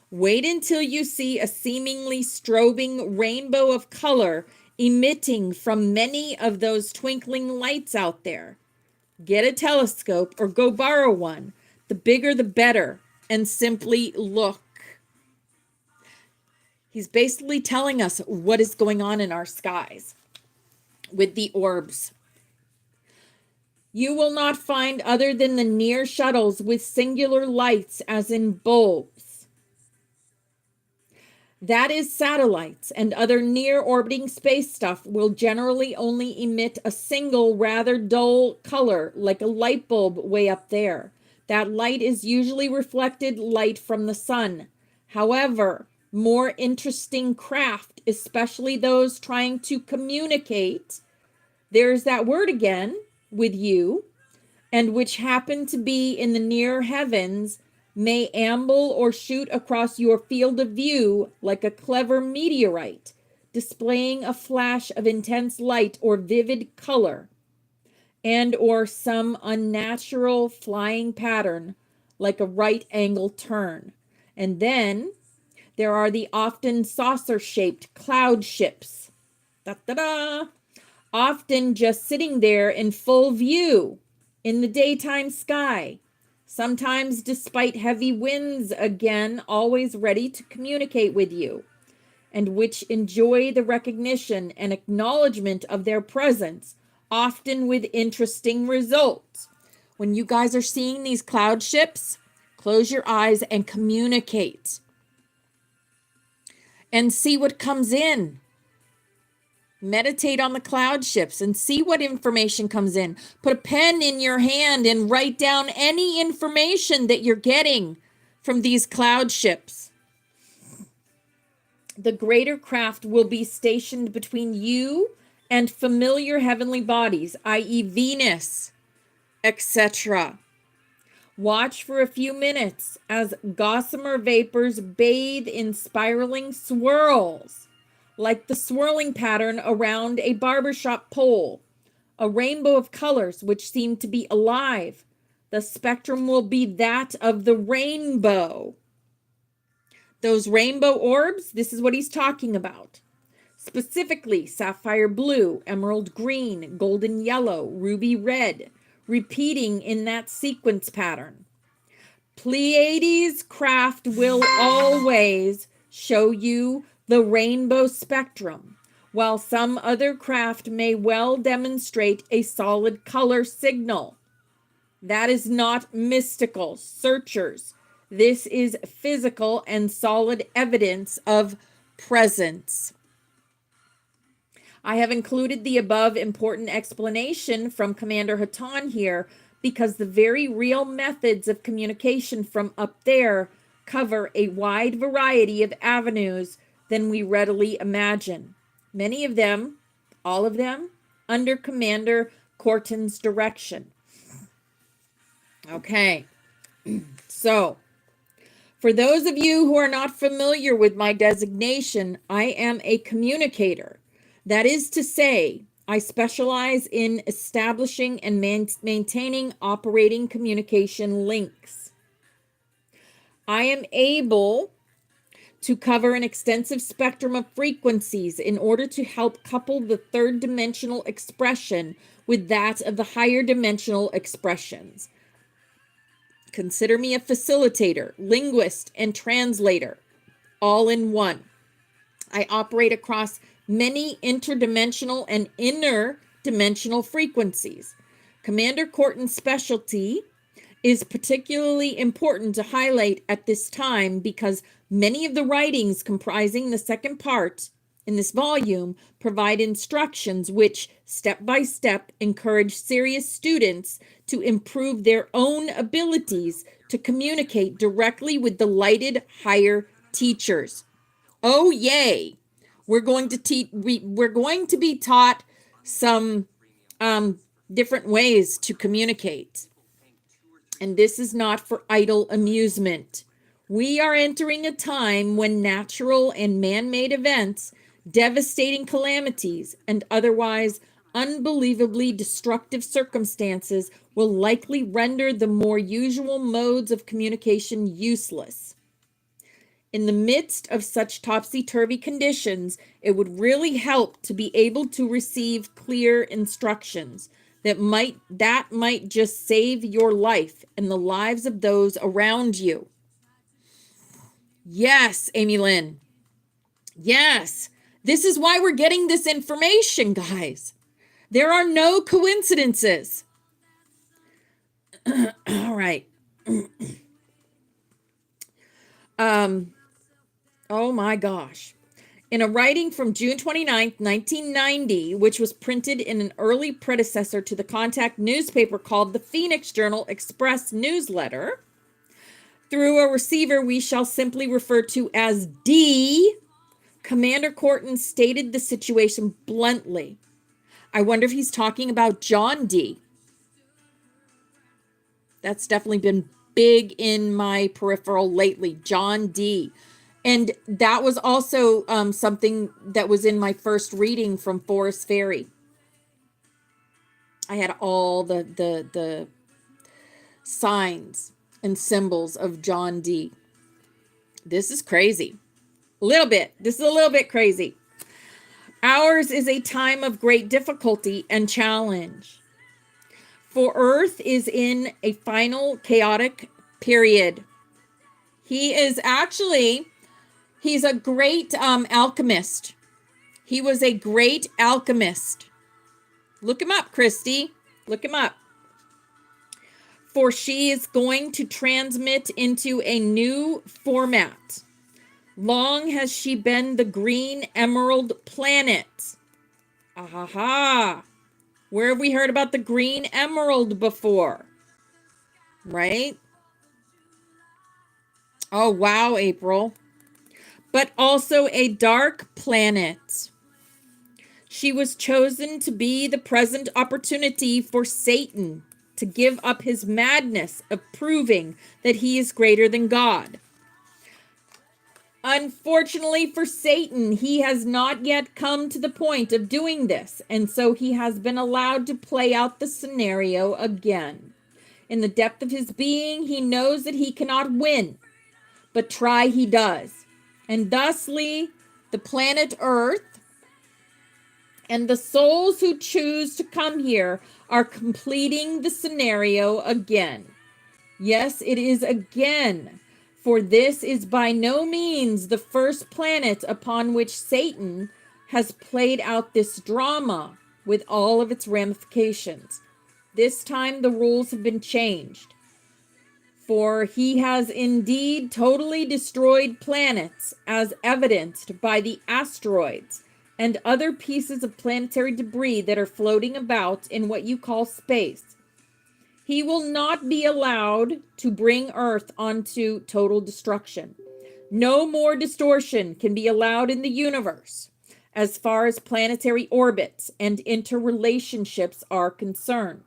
Wait until you see a seemingly strobing rainbow of color emitting from many of those twinkling lights out there. Get a telescope or go borrow one. The bigger the better, and simply look. He's basically telling us what is going on in our skies with the orbs. You will not find other than the near shuttles with singular lights as in bulbs. That is, satellites and other near orbiting space stuff will generally only emit a single rather dull color, like a light bulb way up there. That light is usually reflected light from the sun. However, more interesting craft, especially those trying to communicate, there's that word again, with you, and which happen to be in the near heavens, may amble or shoot across your field of view like a clever meteorite, displaying a flash of intense light or vivid color, and or some unnatural flying pattern like a right angle turn. And then there are the often saucer-shaped cloud ships, often just sitting there in full view in the daytime sky, sometimes despite heavy winds, again, always ready to communicate with you, and which enjoy the recognition and acknowledgement of their presence, often with interesting results. When you guys are seeing these cloud ships, close your eyes and communicate. And see what comes in. Meditate on the cloud ships and see what information comes in. Put a pen in your hand and write down any information that you're getting from these cloud ships. The greater craft will be stationed between you and familiar heavenly bodies, i.e. Venus, etc. Watch for a few minutes as gossamer vapors bathe in spiraling swirls, like the swirling pattern around a barbershop pole, a rainbow of colors which seem to be alive. The spectrum will be that of the rainbow. Those rainbow orbs, this is what he's talking about. Specifically, sapphire blue, emerald green, golden yellow, ruby red, repeating in that sequence pattern. Pleiades craft will always show you the rainbow spectrum, while some other craft may well demonstrate a solid color signal. That is not mystical, searchers. This is physical and solid evidence of presence. I have included the above important explanation from Commander Hatan here because the very real methods of communication from up there cover a wide variety of avenues than we readily imagine. Many of them, all of them, under Commander Corton's direction. Okay, so for those of you who are not familiar with my designation, I am a communicator. That is to say, I specialize in establishing and maintaining operating communication links. I am able to cover an extensive spectrum of frequencies in order to help couple the third dimensional expression with that of the higher dimensional expressions. Consider me a facilitator, linguist, and translator, all in one. I operate across many interdimensional and interdimensional frequencies. Commander Corton's specialty is particularly important to highlight at this time because many of the writings comprising the second part in this volume provide instructions which, step by step, encourage serious students to improve their own abilities to communicate directly with the lighted higher teachers. Oh, yay! We're going to be taught some different ways to communicate. And this is not for idle amusement. We are entering a time when natural and man-made events, devastating calamities, and otherwise unbelievably destructive circumstances will likely render the more usual modes of communication useless. In the midst of such topsy-turvy conditions, it would really help to be able to receive clear instructions that might just save your life and the lives of those around you. Yes, Amy Lynn. Yes. This is why we're getting this information, guys. There are no coincidences. All right. Oh my gosh. In a writing from June 29th, 1990, which was printed in an early predecessor to the contact newspaper called the Phoenix Journal Express Newsletter, through a receiver we shall simply refer to as D, Commander Corton stated the situation bluntly. I wonder if he's talking about John D. That's definitely been big in my peripheral lately, John D. And that was also something that was in my first reading from Forest Fairy. I had all the signs and symbols of John D. This is crazy. This is a little bit crazy. Ours is a time of great difficulty and challenge. For Earth is in a final chaotic period. He's a great alchemist. He was a great alchemist. Look him up, Christy. Look him up. For she is going to transmit into a new format. Long has she been the green emerald planet. Ahaha. Where have we heard about the green emerald before? Right? Oh, wow, April. But also a dark planet. She was chosen to be the present opportunity for Satan to give up his madness of proving that he is greater than God. Unfortunately for Satan, he has not yet come to the point of doing this, and so he has been allowed to play out the scenario again. In the depth of his being, he knows that he cannot win, but try he does. And thusly, the planet Earth and the souls who choose to come here are completing the scenario again. Yes, it is again. For this is by no means the first planet upon which Satan has played out this drama with all of its ramifications. This time the rules have been changed. For he has indeed totally destroyed planets, as evidenced by the asteroids and other pieces of planetary debris that are floating about in what you call space. He will not be allowed to bring Earth onto total destruction. No more distortion can be allowed in the universe as far as planetary orbits and interrelationships are concerned.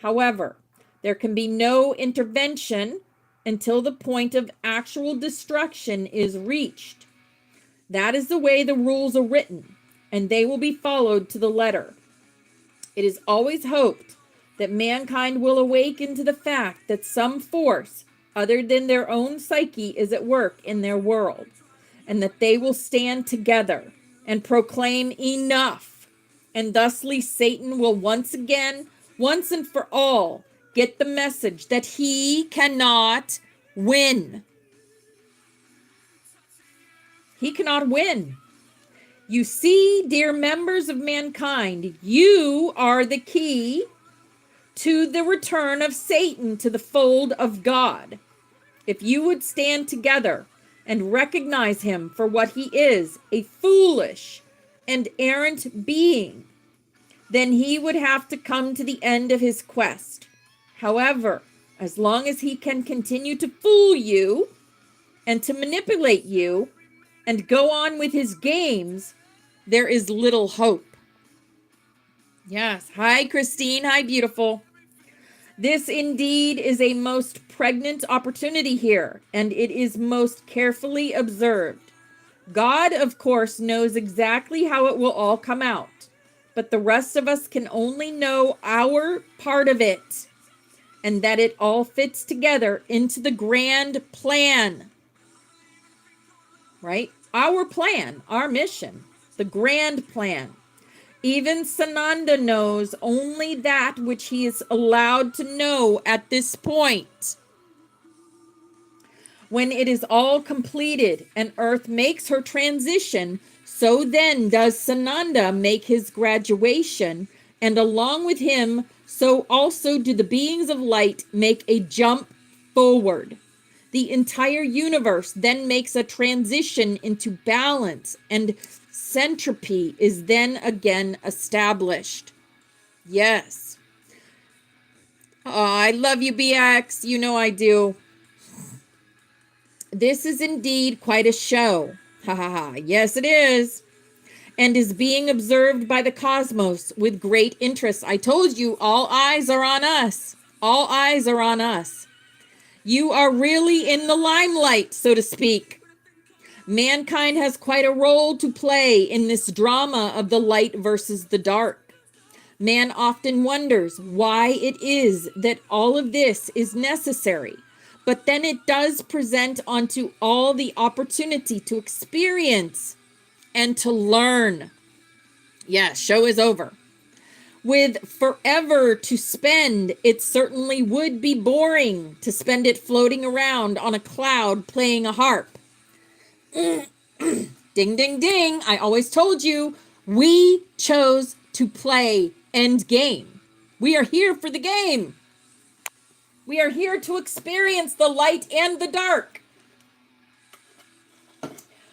However, there can be no intervention until the point of actual destruction is reached. That is the way the rules are written, and they will be followed to the letter. It is always hoped that mankind will awaken to the fact that some force other than their own psyche is at work in their world, and that they will stand together and proclaim enough And thusly Satan will once again, once and for all, get the message that he cannot win. He cannot win. You see, dear members of mankind, you are the key to the return of Satan to the fold of God. If you would stand together and recognize him for what he is, a foolish and errant being, then he would have to come to the end of his quest. However, as long as he can continue to fool you and to manipulate you and go on with his games, there is little hope. Yes. Hi, Christine. Hi, beautiful. This indeed is a most pregnant opportunity here, and it is most carefully observed. God, of course, knows exactly how it will all come out, but the rest of us can only know our part of it, and that it all fits together into the grand plan. Right? Our plan, our mission, the grand plan. Even Sananda knows only that which he is allowed to know at this point. When it is all completed and Earth makes her transition, so then does Sananda make his graduation, and along with him, so also do the beings of light make a jump forward. The entire universe then makes a transition into balance, and centropy is then again established. Yes. Oh, I love you, BX. You know I do. This is indeed quite a show. Ha ha ha. Yes, it is. And is being observed by the cosmos with great interest. I told you, all eyes are on us. All eyes are on us. You are really in the limelight, so to speak. Mankind has quite a role to play in this drama of the light versus the dark. Man often wonders why it is that all of this is necessary, but then it does present onto all the opportunity to experience and to learn. Yes, show is over. With forever to spend, it certainly would be boring to spend it floating around on a cloud playing a harp. Ding, ding, ding. I always told you, we chose to play end game. We are here for the game. We are here to experience the light and the dark.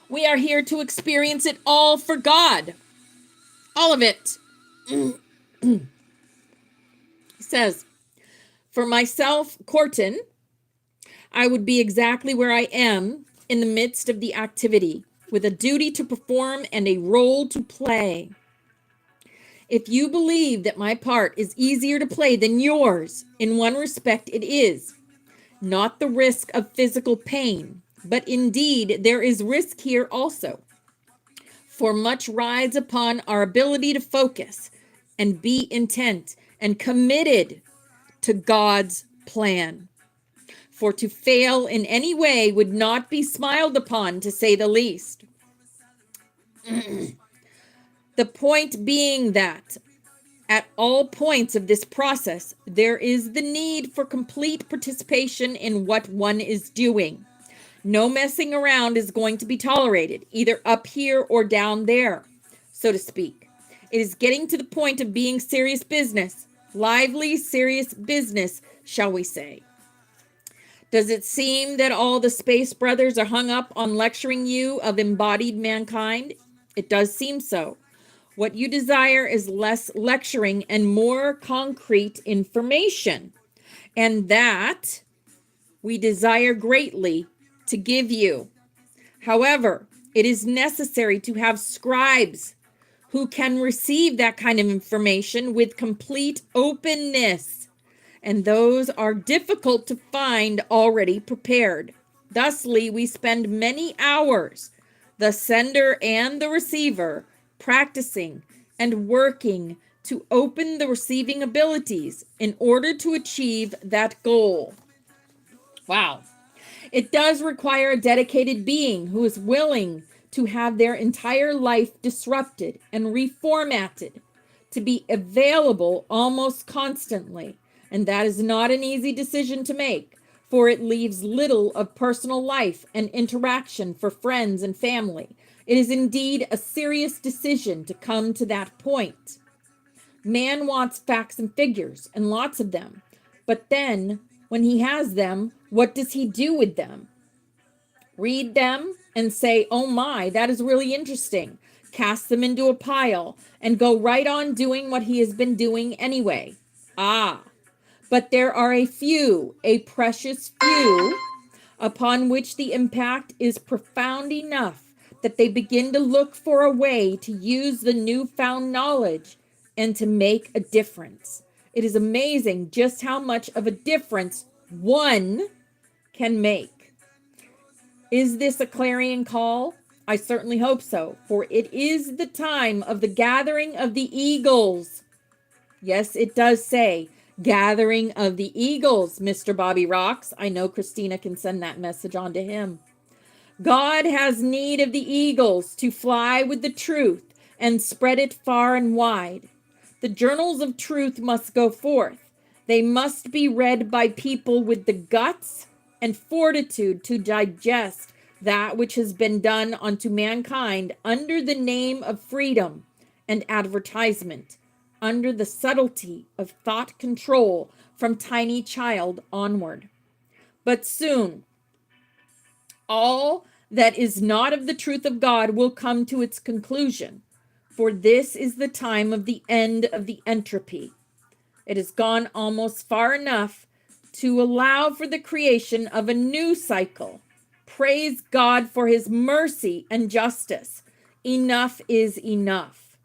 We are here to experience it all for God. All of it. He says, for myself, Corton, I would be exactly where I am in the midst of the activity, with a duty to perform and a role to play. If you believe that my part is easier to play than yours, in one respect it is. Not the risk of physical pain, but indeed there is risk here also. For much rides upon our ability to focus and be intent and committed to God's plan. For to fail in any way would not be smiled upon, to say the least. The point being that at all points of this process, there is the need for complete participation in what one is doing. No messing around is going to be tolerated, either up here or down there, so to speak. It is getting to the point of being serious business, lively, serious business, shall we say. Does it seem that all the space brothers are hung up on lecturing you of embodied mankind? It does seem so. What you desire is less lecturing and more concrete information. And that we desire greatly to give you. However, it is necessary to have scribes who can receive that kind of information with complete openness. And those are difficult to find already prepared. Thusly, we spend many hours, the sender and the receiver, practicing and working to open the receiving abilities in order to achieve that goal. Wow. It does require a dedicated being who is willing to have their entire life disrupted and reformatted to be available almost constantly. And that is not an easy decision to make, for it leaves little of personal life and interaction for friends and family. It is indeed a serious decision to come to that point. Man wants facts and figures, and lots of them. But then, when he has them, what does he do with them? Read them and say, oh my, that is really interesting. Cast them into a pile and go right on doing what he has been doing anyway. But there are a precious few, upon which the impact is profound enough that they begin to look for a way to use the newfound knowledge and to make a difference. It is amazing just how much of a difference one can make. Is this a clarion call? I certainly hope so, for it is the time of the gathering of the eagles. Yes, it does say gathering of the eagles, Mr. Bobby Rocks. I know Christina can send that message on to him. God has need of the eagles to fly with the truth and spread it far and wide. The journals of truth must go forth. They must be read by people with the guts and fortitude to digest that which has been done unto mankind under the name of freedom and advertisement, under the subtlety of thought control from tiny child onward. But soon, all that is not of the truth of God will come to its conclusion, for this is the time of the end of the entropy. It has gone almost far enough to allow for the creation of a new cycle. Praise God for his mercy and justice. Enough is enough.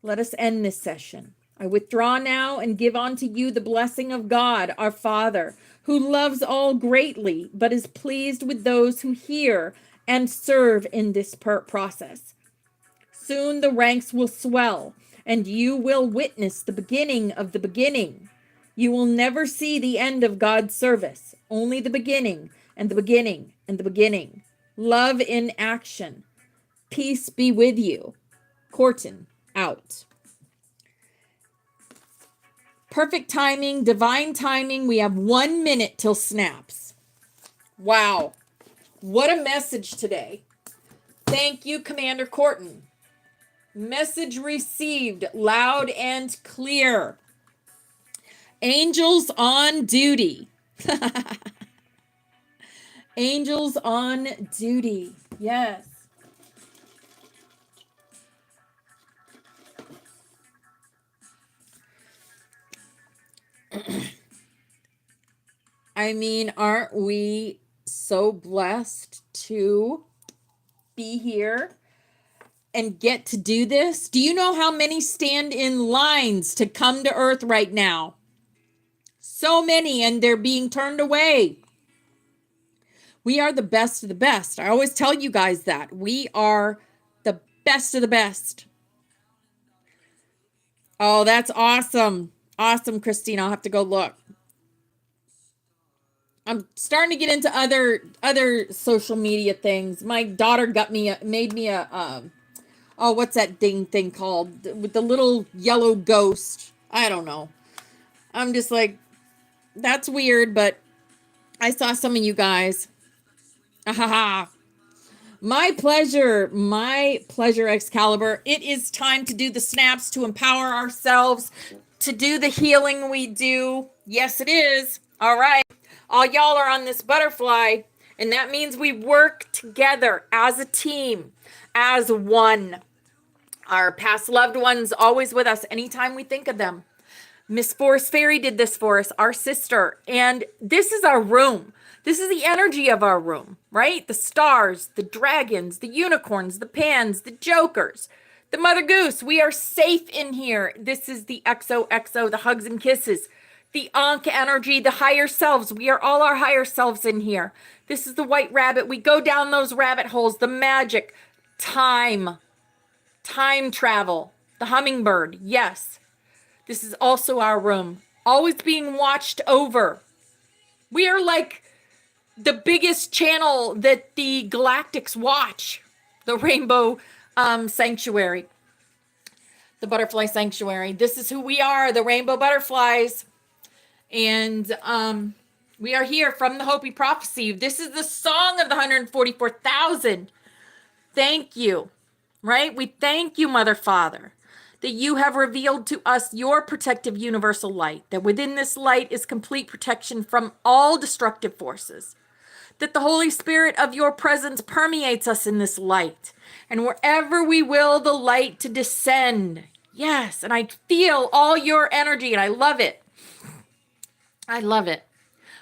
Let us end this session. I withdraw now and give unto you the blessing of God, our Father, who loves all greatly, but is pleased with those who hear and serve in this process. Soon the ranks will swell, and you will witness the beginning of the beginning. You will never see the end of God's service, only the beginning and the beginning and the beginning. Love in action. Peace be with you. Corton, out. Perfect timing, divine timing. We have 1 minute till snaps. Wow. What a message today. Thank you, Commander Corton. Message received loud and clear. Angels on duty. Angels on duty. Yes. I mean, aren't we so blessed to be here and get to do this? Do you know how many stand in lines to come to Earth right now? So many, and they're being turned away. We are the best of the best. I always tell you guys that. We are the best of the best. Oh, that's awesome. Awesome, Christine. I'll have to go look. I'm starting to get into other social media things. My daughter made me a what's that thing called with the little yellow ghost? I don't know. I'm just like, that's weird, but I saw some of you guys. Ahaha. My pleasure, Excalibur. It is time to do the snaps, to empower ourselves, to do the healing we do. Yes, it is. All right. All y'all are on this butterfly, and that means we work together as a team, as one. Our past loved ones always with us anytime we think of them. Miss Forest Fairy did this for us, our sister. And this is our room. This is the energy of our room, right? The stars, the dragons, the unicorns, the pans, the jokers, the Mother Goose. We are safe in here. This is the XOXO, the hugs and kisses, the Ankh energy, the higher selves. We are all our higher selves in here. This is the White Rabbit. We go down those rabbit holes, the magic, time travel, the hummingbird. Yes. This is also our room, always being watched over. We are like the biggest channel that the Galactics watch, the Rainbow Sanctuary. the Butterfly Sanctuary. This is who we are, the Rainbow Butterflies. And we are here from the Hopi Prophecy. This is the song of the 144,000. Thank you, right? We thank you, Mother Father, that you have revealed to us your protective universal light, that within this light is complete protection from all destructive forces, that the Holy Spirit of your presence permeates us in this light, and wherever we will the light to descend. Yes, and I feel all your energy, and I love it. I love it.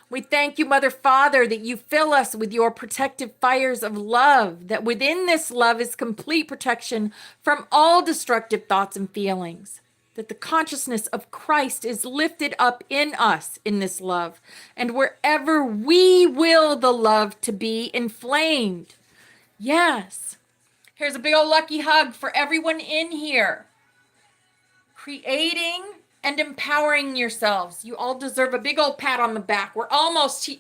We thank you, Mother Father, that you fill us with your protective fires of love, that within this love is complete protection from all destructive thoughts and feelings, that the consciousness of Christ is lifted up in us in this love, and wherever we will the love to be inflamed. Yes. Here's a big old lucky hug for everyone in here. Creating and empowering yourselves. You all deserve a big old pat on the back. We're almost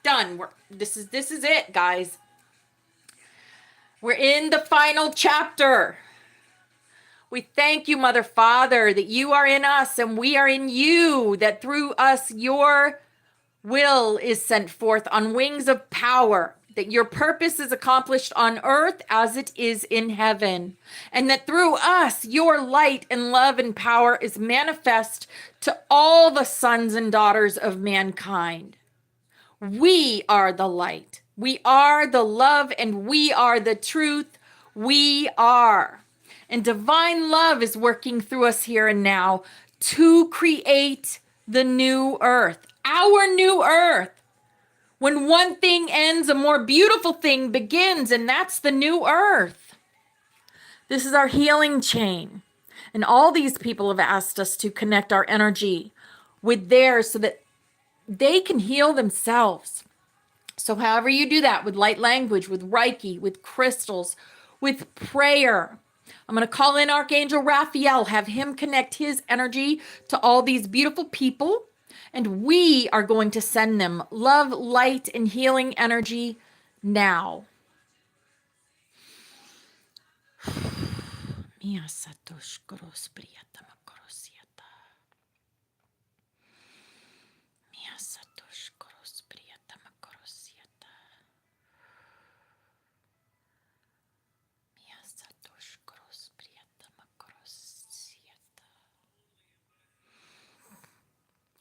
done. This is it, guys. We're in the final chapter. We thank you, Mother Father, that you are in us and we are in you, that through us your will is sent forth on wings of power, that your purpose is accomplished on earth as it is in heaven, and that through us your light and love and power is manifest to all the sons and daughters of mankind. We are the light, we are the love, and we are the truth. We are. And divine love is working through us here and now to create the new earth, our new earth. When one thing ends, a more beautiful thing begins, and that's the new earth. This is our healing chain. And all these people have asked us to connect our energy with theirs so that they can heal themselves. So however you do that, with light language, with Reiki, with crystals, with prayer. I'm going to call in Archangel Raphael, have him connect his energy to all these beautiful people. And we are going to send them love, light, and healing energy now.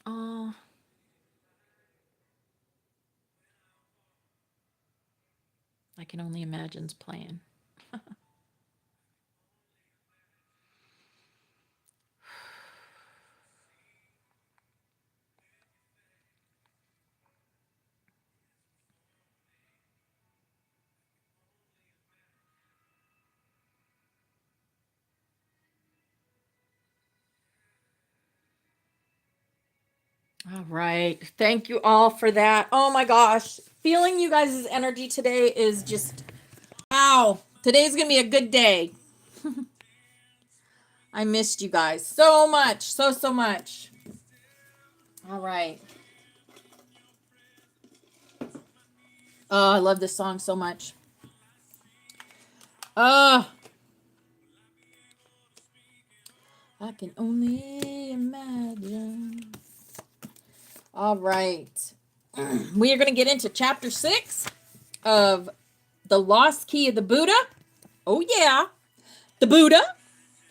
Oh. I can only imagine's playing. All right. Thank you all for that. Oh my gosh. Feeling you guys' energy today is just, wow. Today's going to be a good day. I missed you guys so much. So much. All right. Oh, I love this song so much. Oh, I can only imagine. All right. We are going to get into chapter 6 of The Lost Key of the Buddha. Oh, yeah. The Buddha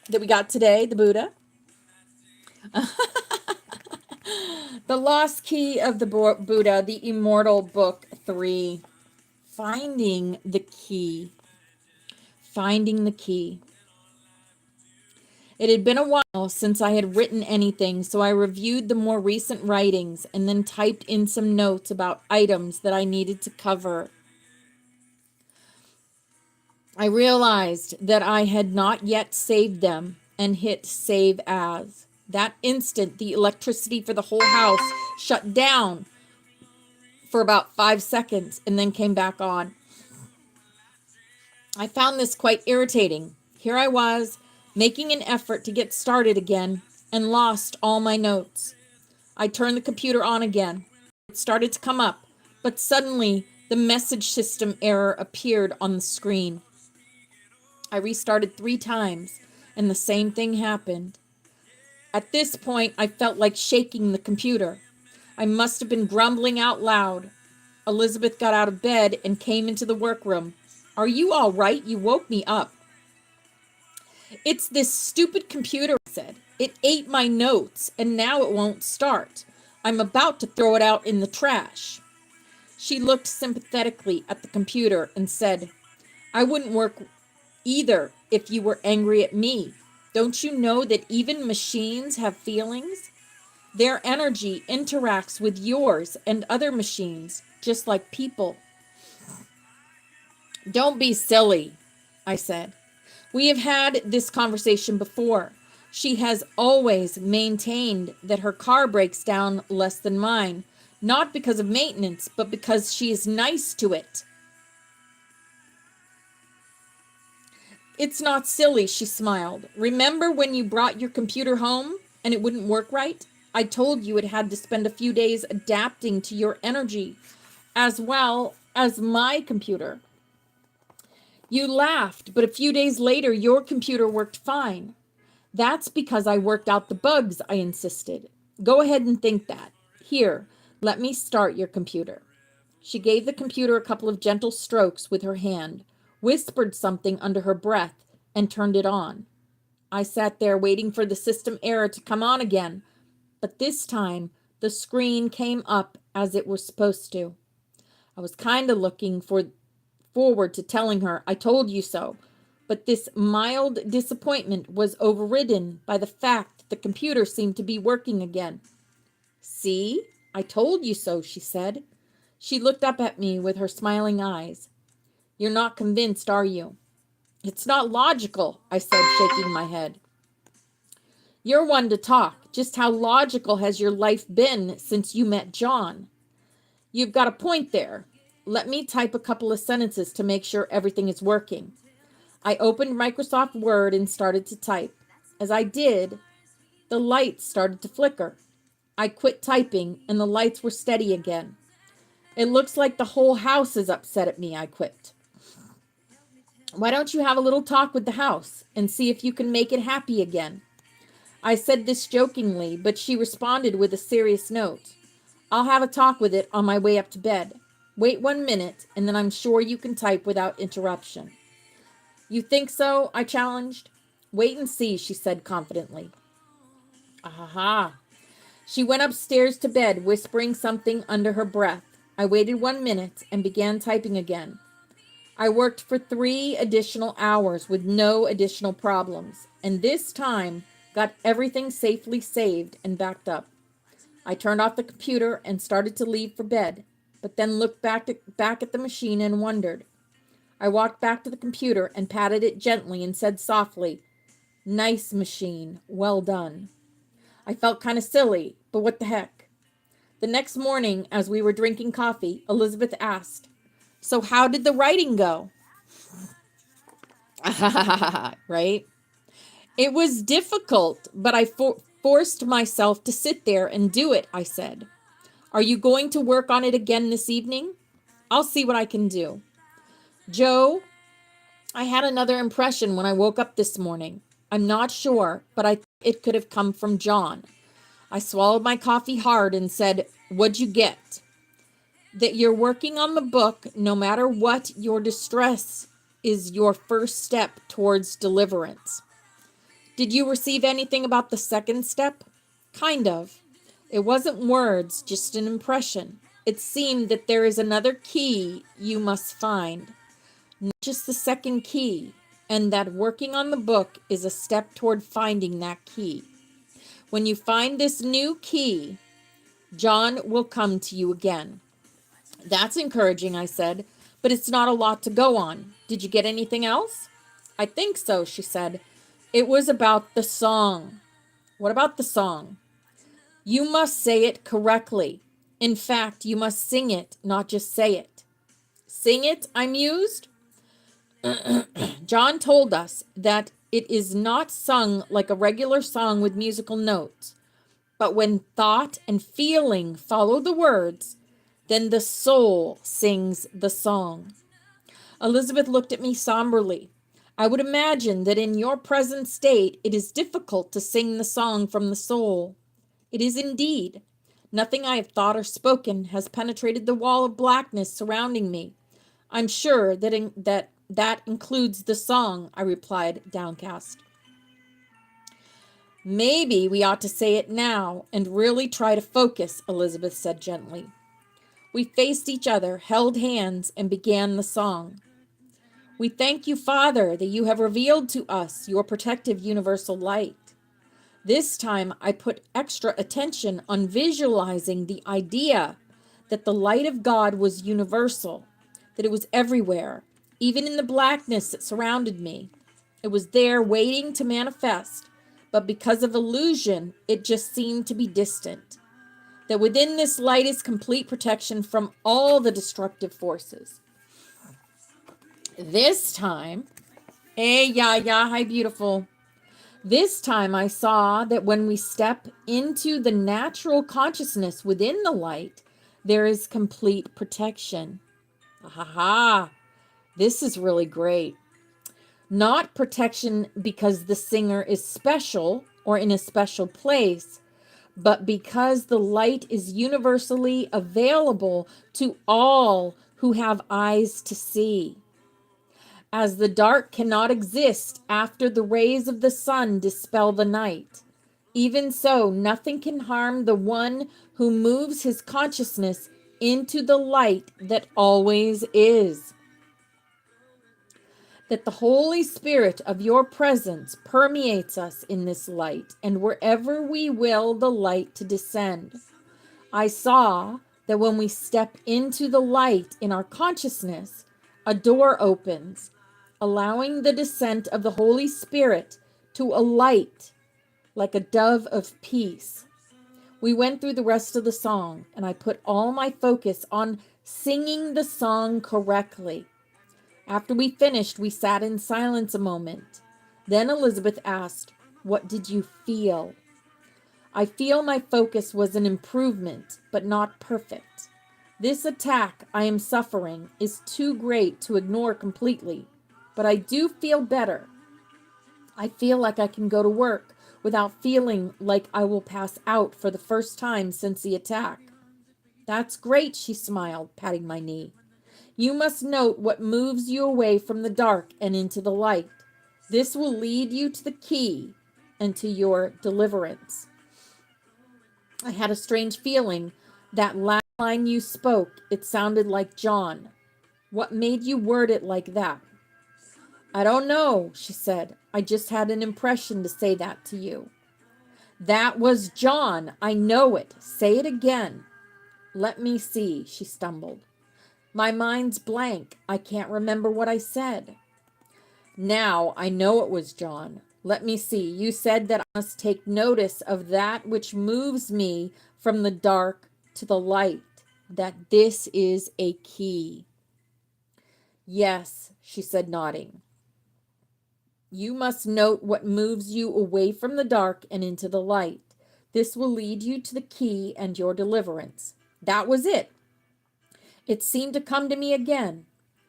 that we got today. The Buddha. The Lost Key of the Buddha. The Immortal Book 3. Finding the Key. Finding the Key. It had been a while since I had written anything, so I reviewed the more recent writings and then typed in some notes about items that I needed to cover. I realized that I had not yet saved them and hit save as. That instant, the electricity for the whole house shut down for about 5 seconds and then came back on. I found this quite irritating. Here I was, making an effort to get started again, and lost all my notes. I turned the computer on again. It started to come up, but suddenly the message system error appeared on the screen. I restarted 3 times, And the same thing happened. At this point, I felt like shaking the computer. I must have been grumbling out loud. Elizabeth got out of bed and came into the workroom. "Are you all right? You woke me up." "It's this stupid computer," I said. "It ate my notes, and now it won't start. I'm about to throw it out in the trash." She looked sympathetically at the computer and said, "I wouldn't work either if you were angry at me. Don't you know that even machines have feelings? Their energy interacts with yours and other machines, just like people." "Don't be silly," I said. "We have had this conversation before. She has always maintained that her car breaks down less than mine, not because of maintenance, but because she is nice to it." "It's not silly," she smiled. "Remember when you brought your computer home and it wouldn't work right? I told you it had to spend a few days adapting to your energy, as well as my computer. You laughed, but a few days later, your computer worked fine. That's because I worked out the bugs," I insisted. "Go ahead and think that. Here, let me start your computer." She gave the computer a couple of gentle strokes with her hand, whispered something under her breath, and turned it on. I sat there waiting for the system error to come on again, but this time the screen came up as it was supposed to. I was kind of looking forward to telling her I told you so, but this mild disappointment was overridden by the fact that the computer seemed to be working again. "See, I told you so," she said. She looked up at me with her smiling eyes. "You're not convinced, are you?" "It's not logical," I said, shaking my head. "You're one to talk. Just how logical has your life been since you met John?" "You've got a point there. Let me type a couple of sentences to make sure everything is working." I opened Microsoft Word and started to type. As I did, the lights started to flicker. I quit typing and the lights were steady again. "It looks like the whole house is upset at me," I quipped. "Why don't you have a little talk with the house and see if you can make it happy again?" I said this jokingly, but she responded with a serious note. "I'll have a talk with it on my way up to bed. Wait 1 minute, and then I'm sure you can type without interruption." "You think so?" I challenged. "Wait and see," she said confidently. Aha. She went upstairs to bed, whispering something under her breath. I waited 1 minute and began typing again. I worked for 3 additional hours with no additional problems, and this time got everything safely saved and backed up. I turned off the computer and started to leave for bed, but then looked back at the machine and wondered. I walked back to the computer and patted it gently and said softly, "Nice machine, well done." I felt kind of silly, but what the heck. The next morning, as we were drinking coffee, Elizabeth asked, "So how did the writing go?" Right? "It was difficult, but I forced myself to sit there and do it," I said. "Are you going to work on it again this evening?" "I'll see what I can do." "Joe, I had another impression when I woke up this morning. I'm not sure, but I think it could have come from John." I swallowed my coffee hard and said, "What'd you get?" "That you're working on the book no matter what your distress is your first step towards deliverance." "Did you receive anything about the second step?" "Kind of. It wasn't words, just an impression. It seemed that there is another key you must find, not just the second key, and that working on the book is a step toward finding that key. When you find this new key, John will come to you again." "That's encouraging," I said, "but it's not a lot to go on. Did you get anything else?" "I think so," she said. "It was about the song." "What about the song?" "You must say it correctly. In fact, you must sing it, not just say it." "Sing it?" I mused. "John told us that it is not sung like a regular song with musical notes, but when thought and feeling follow the words, then the soul sings the song." Elizabeth looked at me somberly. I would imagine that in your present state it is difficult to sing the song from the soul. It is indeed. Nothing I have thought or spoken has penetrated the wall of blackness surrounding me. I'm sure that includes the song, I replied, downcast. Maybe we ought to say it now and really try to focus, Elizabeth said gently. We faced each other, held hands, and began the song. We thank you, Father, that you have revealed to us your protective universal light. This time I put extra attention on visualizing the idea that the light of God was universal, that it was everywhere, even in the blackness that surrounded me. It was there waiting to manifest, but because of illusion, it just seemed to be distant. That within this light is complete protection from all the destructive forces. This time, hey, yeah, hi, beautiful. This time I saw that when we step into the natural consciousness within the light, there is complete protection. Ha! This is really great. Not protection because the singer is special or in a special place, but because the light is universally available to all who have eyes to see. As the dark cannot exist after the rays of the sun dispel the night, even so, nothing can harm the one who moves his consciousness into the light that always is. That the Holy Spirit of your presence permeates us in this light, and wherever we will the light to descend. I saw that when we step into the light in our consciousness, a door opens, allowing the descent of the Holy Spirit to alight like a dove of peace. We went through the rest of the song, and I put all my focus on singing the song correctly. After we finished, we sat in silence a moment. Then Elizabeth asked, "What did you feel?" I feel my focus was an improvement, but not perfect. This attack I am suffering is too great to ignore completely, but I do feel better. I feel like I can go to work without feeling like I will pass out for the first time since the attack. That's great, she smiled, patting my knee. You must note what moves you away from the dark and into the light. This will lead you to the key and to your deliverance. I had a strange feeling. That last line you spoke, it sounded like John. What made you word it like that? I don't know, she said. I just had an impression to say that to you. That was John. I know it. Say it again. Let me see, she stumbled. My mind's blank. I can't remember what I said. Now I know it was John. Let me see. You said that I must take notice of that which moves me from the dark to the light, that this is a key. Yes, she said, nodding. You must note what moves you away from the dark and into the light. This will lead you to the key and your deliverance. That was it. It seemed to come to me again.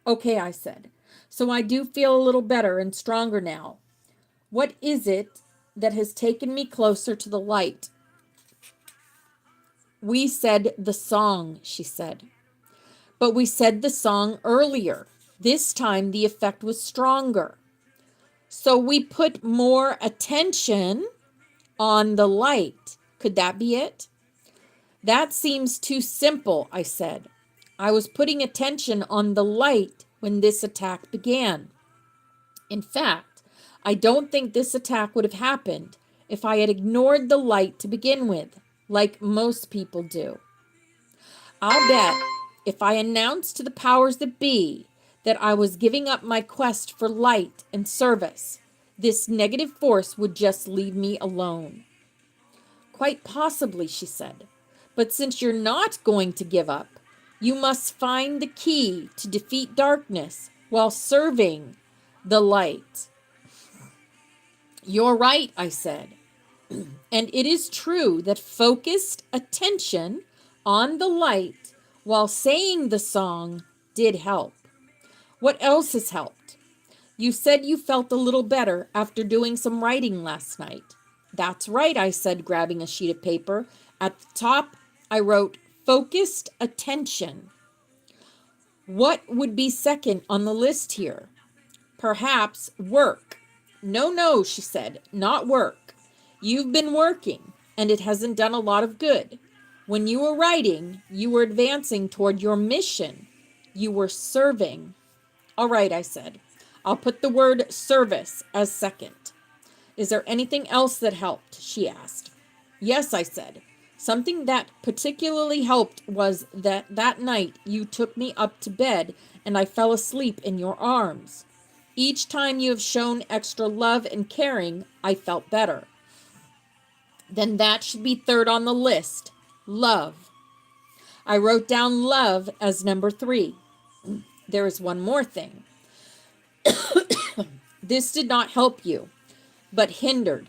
Okay, I said. So I do feel a little better and stronger now. What is it that has taken me closer to the light? We said the song, she said. But we said the song earlier. This time the effect was stronger. So we put more attention on the light. Could that be it? That seems too simple, I said. I was putting attention on the light when this attack began. In fact, I don't think this attack would have happened if I had ignored the light to begin with, like most people do. I'll bet if I announced to the powers that be that I was giving up my quest for light and service, this negative force would just leave me alone. Quite possibly, she said. But since you're not going to give up, you must find the key to defeat darkness while serving the light. You're right, I said. And it is true that focused attention on the light while saying the song did help. What else has helped? You said you felt a little better after doing some writing last night. That's right, I said, grabbing a sheet of paper. At the top, I wrote, focused attention. What would be second on the list here? Perhaps work. No, she said, not work. You've been working, and it hasn't done a lot of good. When you were writing, you were advancing toward your mission. You were serving. All right, I said. I'll put the word service as second. Is there anything else that helped? She asked. Yes, I said. Something that particularly helped was that night you took me up to bed and I fell asleep in your arms. Each time you have shown extra love and caring, I felt better. Then that should be third on the list. Love. I wrote down love as number 3. There is one more thing. This did not help you, but hindered.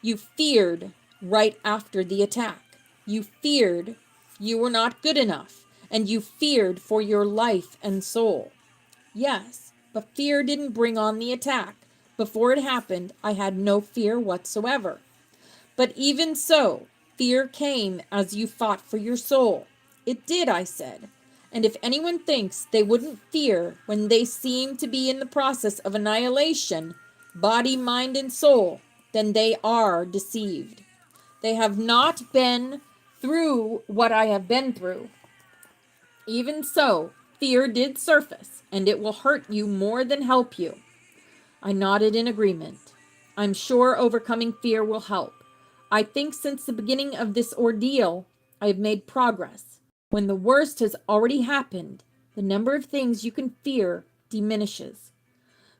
You feared right after the attack. You feared you were not good enough, and you feared for your life and soul. Yes, but fear didn't bring on the attack. Before it happened, I had no fear whatsoever. But even so, fear came as you fought for your soul. It did, I said. And if anyone thinks they wouldn't fear when they seem to be in the process of annihilation, body, mind, and soul, then they are deceived. They have not been through what I have been through. Even so, fear did surface, and it will hurt you more than help you. I nodded in agreement. I'm sure overcoming fear will help. I think since the beginning of this ordeal, I have made progress. When the worst has already happened, the number of things you can fear diminishes.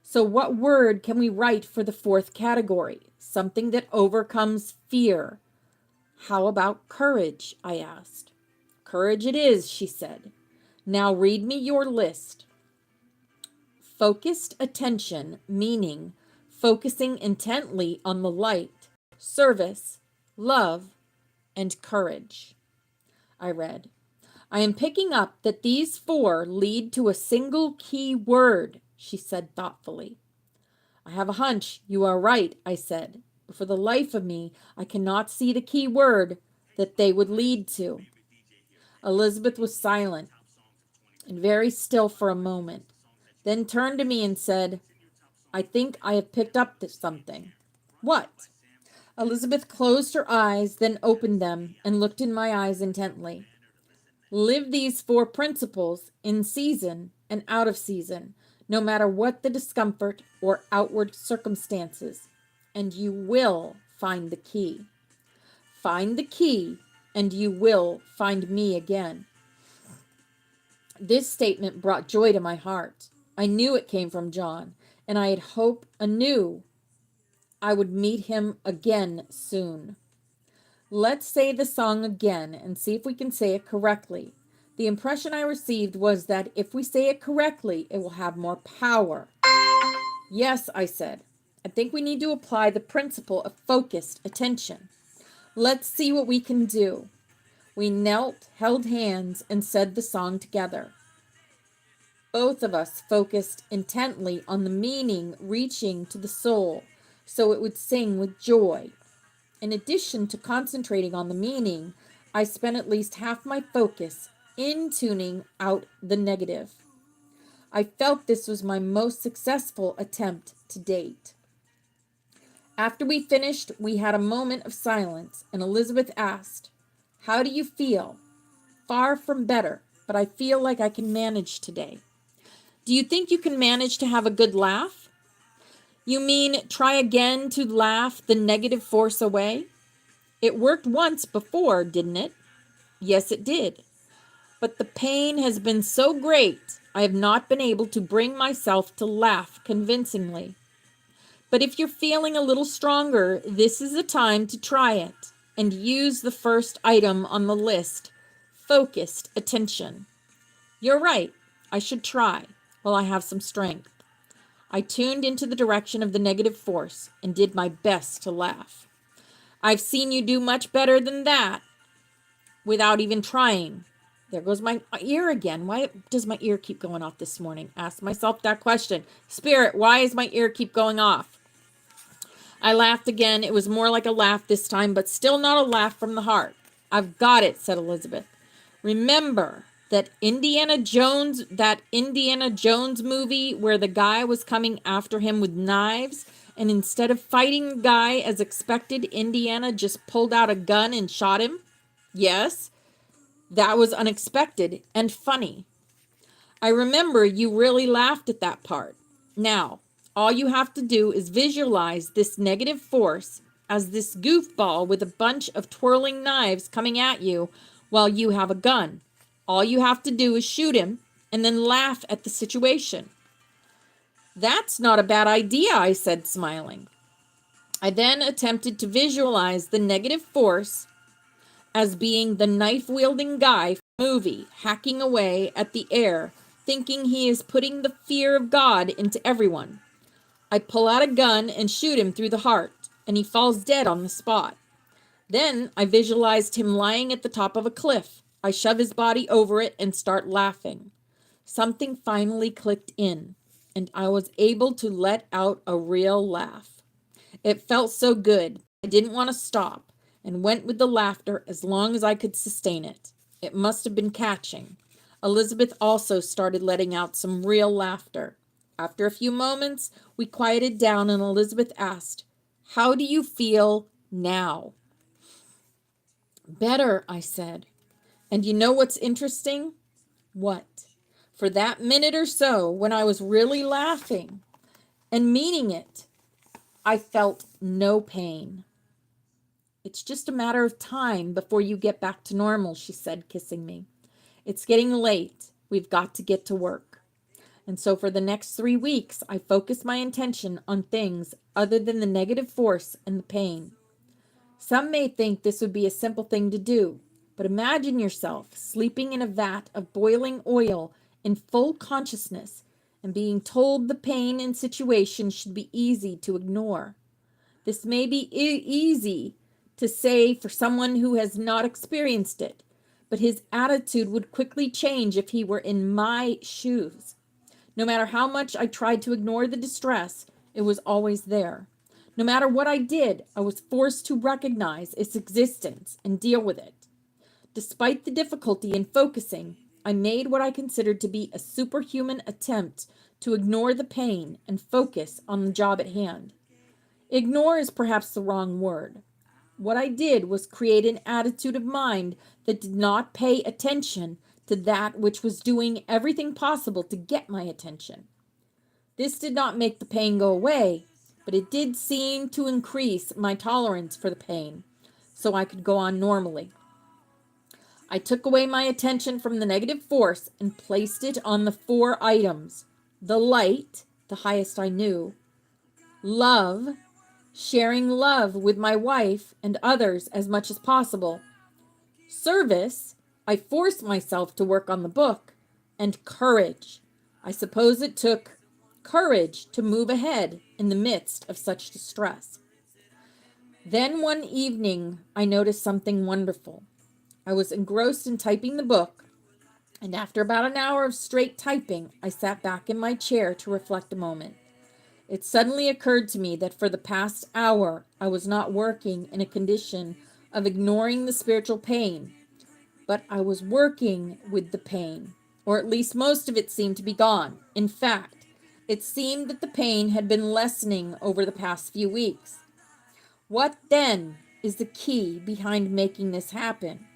So what word can we write for the 4th category? Something that overcomes fear. How about courage? I asked. Courage it is, she said. Now read me your list. Focused attention, meaning focusing intently on the light, service, love, and courage. I read. I am picking up that these 4 lead to a single key word, she said thoughtfully. I have a hunch you are right, I said, but for the life of me, I cannot see the key word that they would lead to. Elizabeth was silent and very still for a moment, then turned to me and said, I think I have picked up something. What? Elizabeth closed her eyes, then opened them and looked in my eyes intently. Live these 4 principles in season and out of season, no matter what the discomfort or outward circumstances, and you will find the key. Find the key, and you will find me again. This statement brought joy to my heart. I knew it came from John, and I had hoped anew I would meet him again soon. Let's say the song again and see if we can say it correctly. The impression I received was that if we say it correctly, it will have more power. Yes, I said. I think we need to apply the principle of focused attention. Let's see what we can do. We knelt, held hands, and said the song together. Both of us focused intently on the meaning reaching to the soul, so it would sing with joy. In addition to concentrating on the meaning, I spent at least half my focus in tuning out the negative. I felt this was my most successful attempt to date. After we finished, we had a moment of silence, and Elizabeth asked, How do you feel? Far from better, but I feel like I can manage today. Do you think you can manage to have a good laugh? You mean try again to laugh the negative force away? It worked once before, didn't it? Yes, it did. But the pain has been so great, I have not been able to bring myself to laugh convincingly. But if you're feeling a little stronger, this is the time to try it and use the first item on the list, focused attention. You're right, I should try while I have some strength. I tuned into the direction of the negative force and did my best to laugh. I've seen you do much better than that without even trying. There goes my ear again. Why does my ear keep going off this morning? Ask myself that question. Spirit, why is my ear keep going off? I laughed again. It was more like a laugh this time, but still not a laugh from the heart. I've got it, said Elizabeth. Remember that Indiana Jones movie where the guy was coming after him with knives, and instead of fighting the guy as expected, Indiana just pulled out a gun and shot him? Yes, that was unexpected and funny. I remember you really laughed at that part. Now, all you have to do is visualize this negative force as this goofball with a bunch of twirling knives coming at you while you have a gun. All you have to do is shoot him and then laugh at the situation. That's not a bad idea, I said, smiling. I then attempted to visualize the negative force as being the knife-wielding guy from the movie, hacking away at the air, thinking he is putting the fear of God into everyone. I pull out a gun and shoot him through the heart, and he falls dead on the spot. Then I visualized him lying at the top of a cliff. I shove his body over it and start laughing. Something finally clicked in, and I was able to let out a real laugh. It felt so good. I didn't want to stop, and went with the laughter as long as I could sustain it. It must have been catching. Elizabeth also started letting out some real laughter. After a few moments, we quieted down, and Elizabeth asked, "How do you feel now?" "Better," I said. "And you know what's interesting?" "What?" "For that minute or so, when I was really laughing and meaning it, I felt no pain." "It's just a matter of time before you get back to normal," she said, kissing me. "It's getting late. We've got to get to work." And so for the next 3 weeks, I focused my attention on things other than the negative force and the pain. Some may think this would be a simple thing to do, but imagine yourself sleeping in a vat of boiling oil in full consciousness and being told the pain and situation should be easy to ignore. This may be easy to say for someone who has not experienced it, but his attitude would quickly change if he were in my shoes. No matter how much I tried to ignore the distress, it was always there. No matter what I did, I was forced to recognize its existence and deal with it. Despite the difficulty in focusing, I made what I considered to be a superhuman attempt to ignore the pain and focus on the job at hand. Ignore is perhaps the wrong word. What I did was create an attitude of mind that did not pay attention to that which was doing everything possible to get my attention. This did not make the pain go away, but it did seem to increase my tolerance for the pain, so I could go on normally. I took away my attention from the negative force and placed it on the 4 items: the light, the highest I knew; love, sharing love with my wife and others as much as possible; service, I forced myself to work on the book; and courage. I suppose it took courage to move ahead in the midst of such distress. Then one evening, I noticed something wonderful. I was engrossed in typing the book, and after about an hour of straight typing, I sat back in my chair to reflect a moment. It suddenly occurred to me that for the past hour, I was not working in a condition of ignoring the spiritual pain, but I was working with the pain, or at least most of it seemed to be gone. In fact, it seemed that the pain had been lessening over the past few weeks. What then is the key behind making this happen?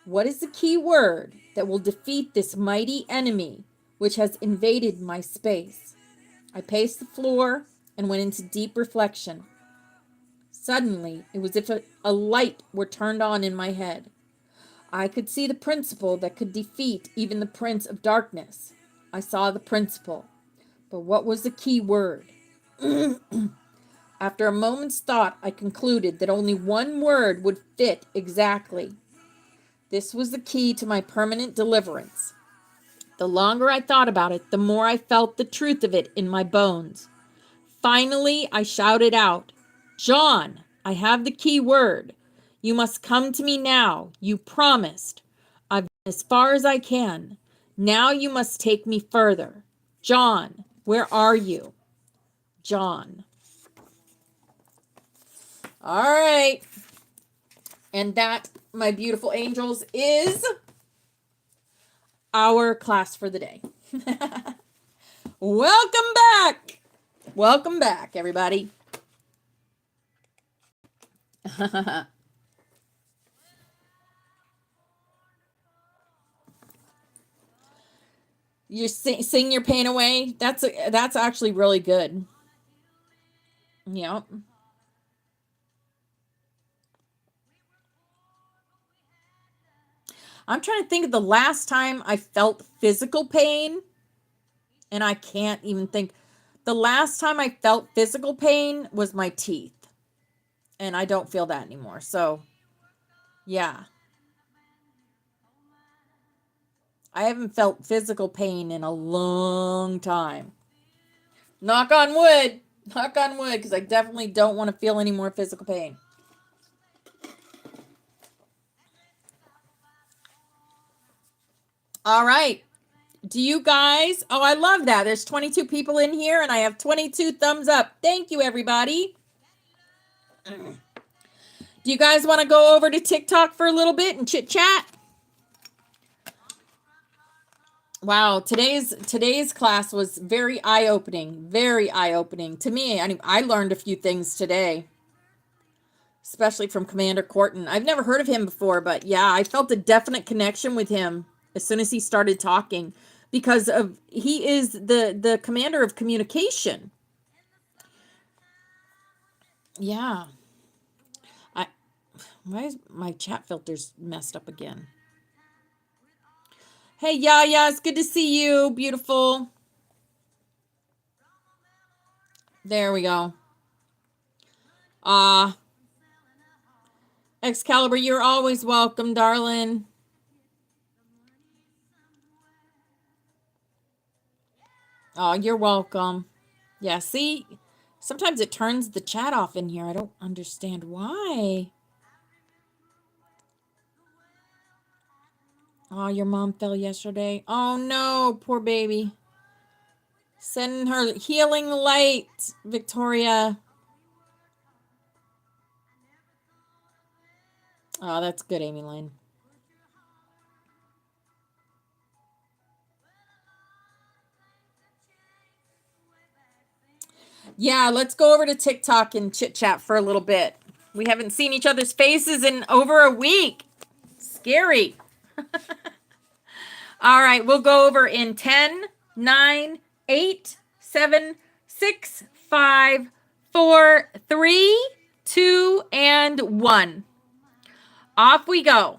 What is the key word that will defeat this mighty enemy which has invaded my space? I paced the floor and went into deep reflection. Suddenly, it was as if a light were turned on in my head. I could see the principle that could defeat even the prince of darkness. I saw the principle. But what was the key word? After a moment's thought, I concluded that only one word would fit exactly. This was the key to my permanent deliverance. The longer I thought about it, the more I felt the truth of it in my bones. Finally, I shouted out, "John, I have the key word. You must come to me now. You promised. I've as far as I can. Now you must take me further. John, where are you? John. All right. And that, my beautiful angels, is our class for the day. Welcome back. Welcome back, everybody. You sing your pain away. That's actually really good. Yep. I'm trying to think of the last time I felt physical pain, and I can't even think. The last time I felt physical pain was my teeth, and I don't feel that anymore. So, yeah. I haven't felt physical pain in a long time. Knock on wood. Knock on wood, because I definitely don't want to feel any more physical pain. All right. Do you guys... Oh, I love that. There's 22 people in here, and I have 22 thumbs up. Thank you, everybody. Do you guys want to go over to TikTok for a little bit and chit-chat? Wow, today's class was very eye-opening. Very eye-opening. To me, I learned a few things today. Especially from Commander Corton. I've never heard of him before, but yeah, I felt a definite connection with him as soon as he started talking, because he is the commander of communication. Yeah. Why is my chat filters messed up again? Hey, Yaya, it's good to see you. Beautiful. There we go. Excalibur, you're always welcome, darling. Oh, you're welcome. Yeah, see? Sometimes it turns the chat off in here. I don't understand why. Oh, your mom fell yesterday. Oh, no, poor baby. Sending her healing light, Victoria. Oh, that's good, Amy Lynn. Yeah, let's go over to TikTok and chit-chat for a little bit. We haven't seen each other's faces in over a week. Scary. All right, we'll go over in 10, 9, 8, 7, 6, 5, 4, 3, 2, and 1. Off we go.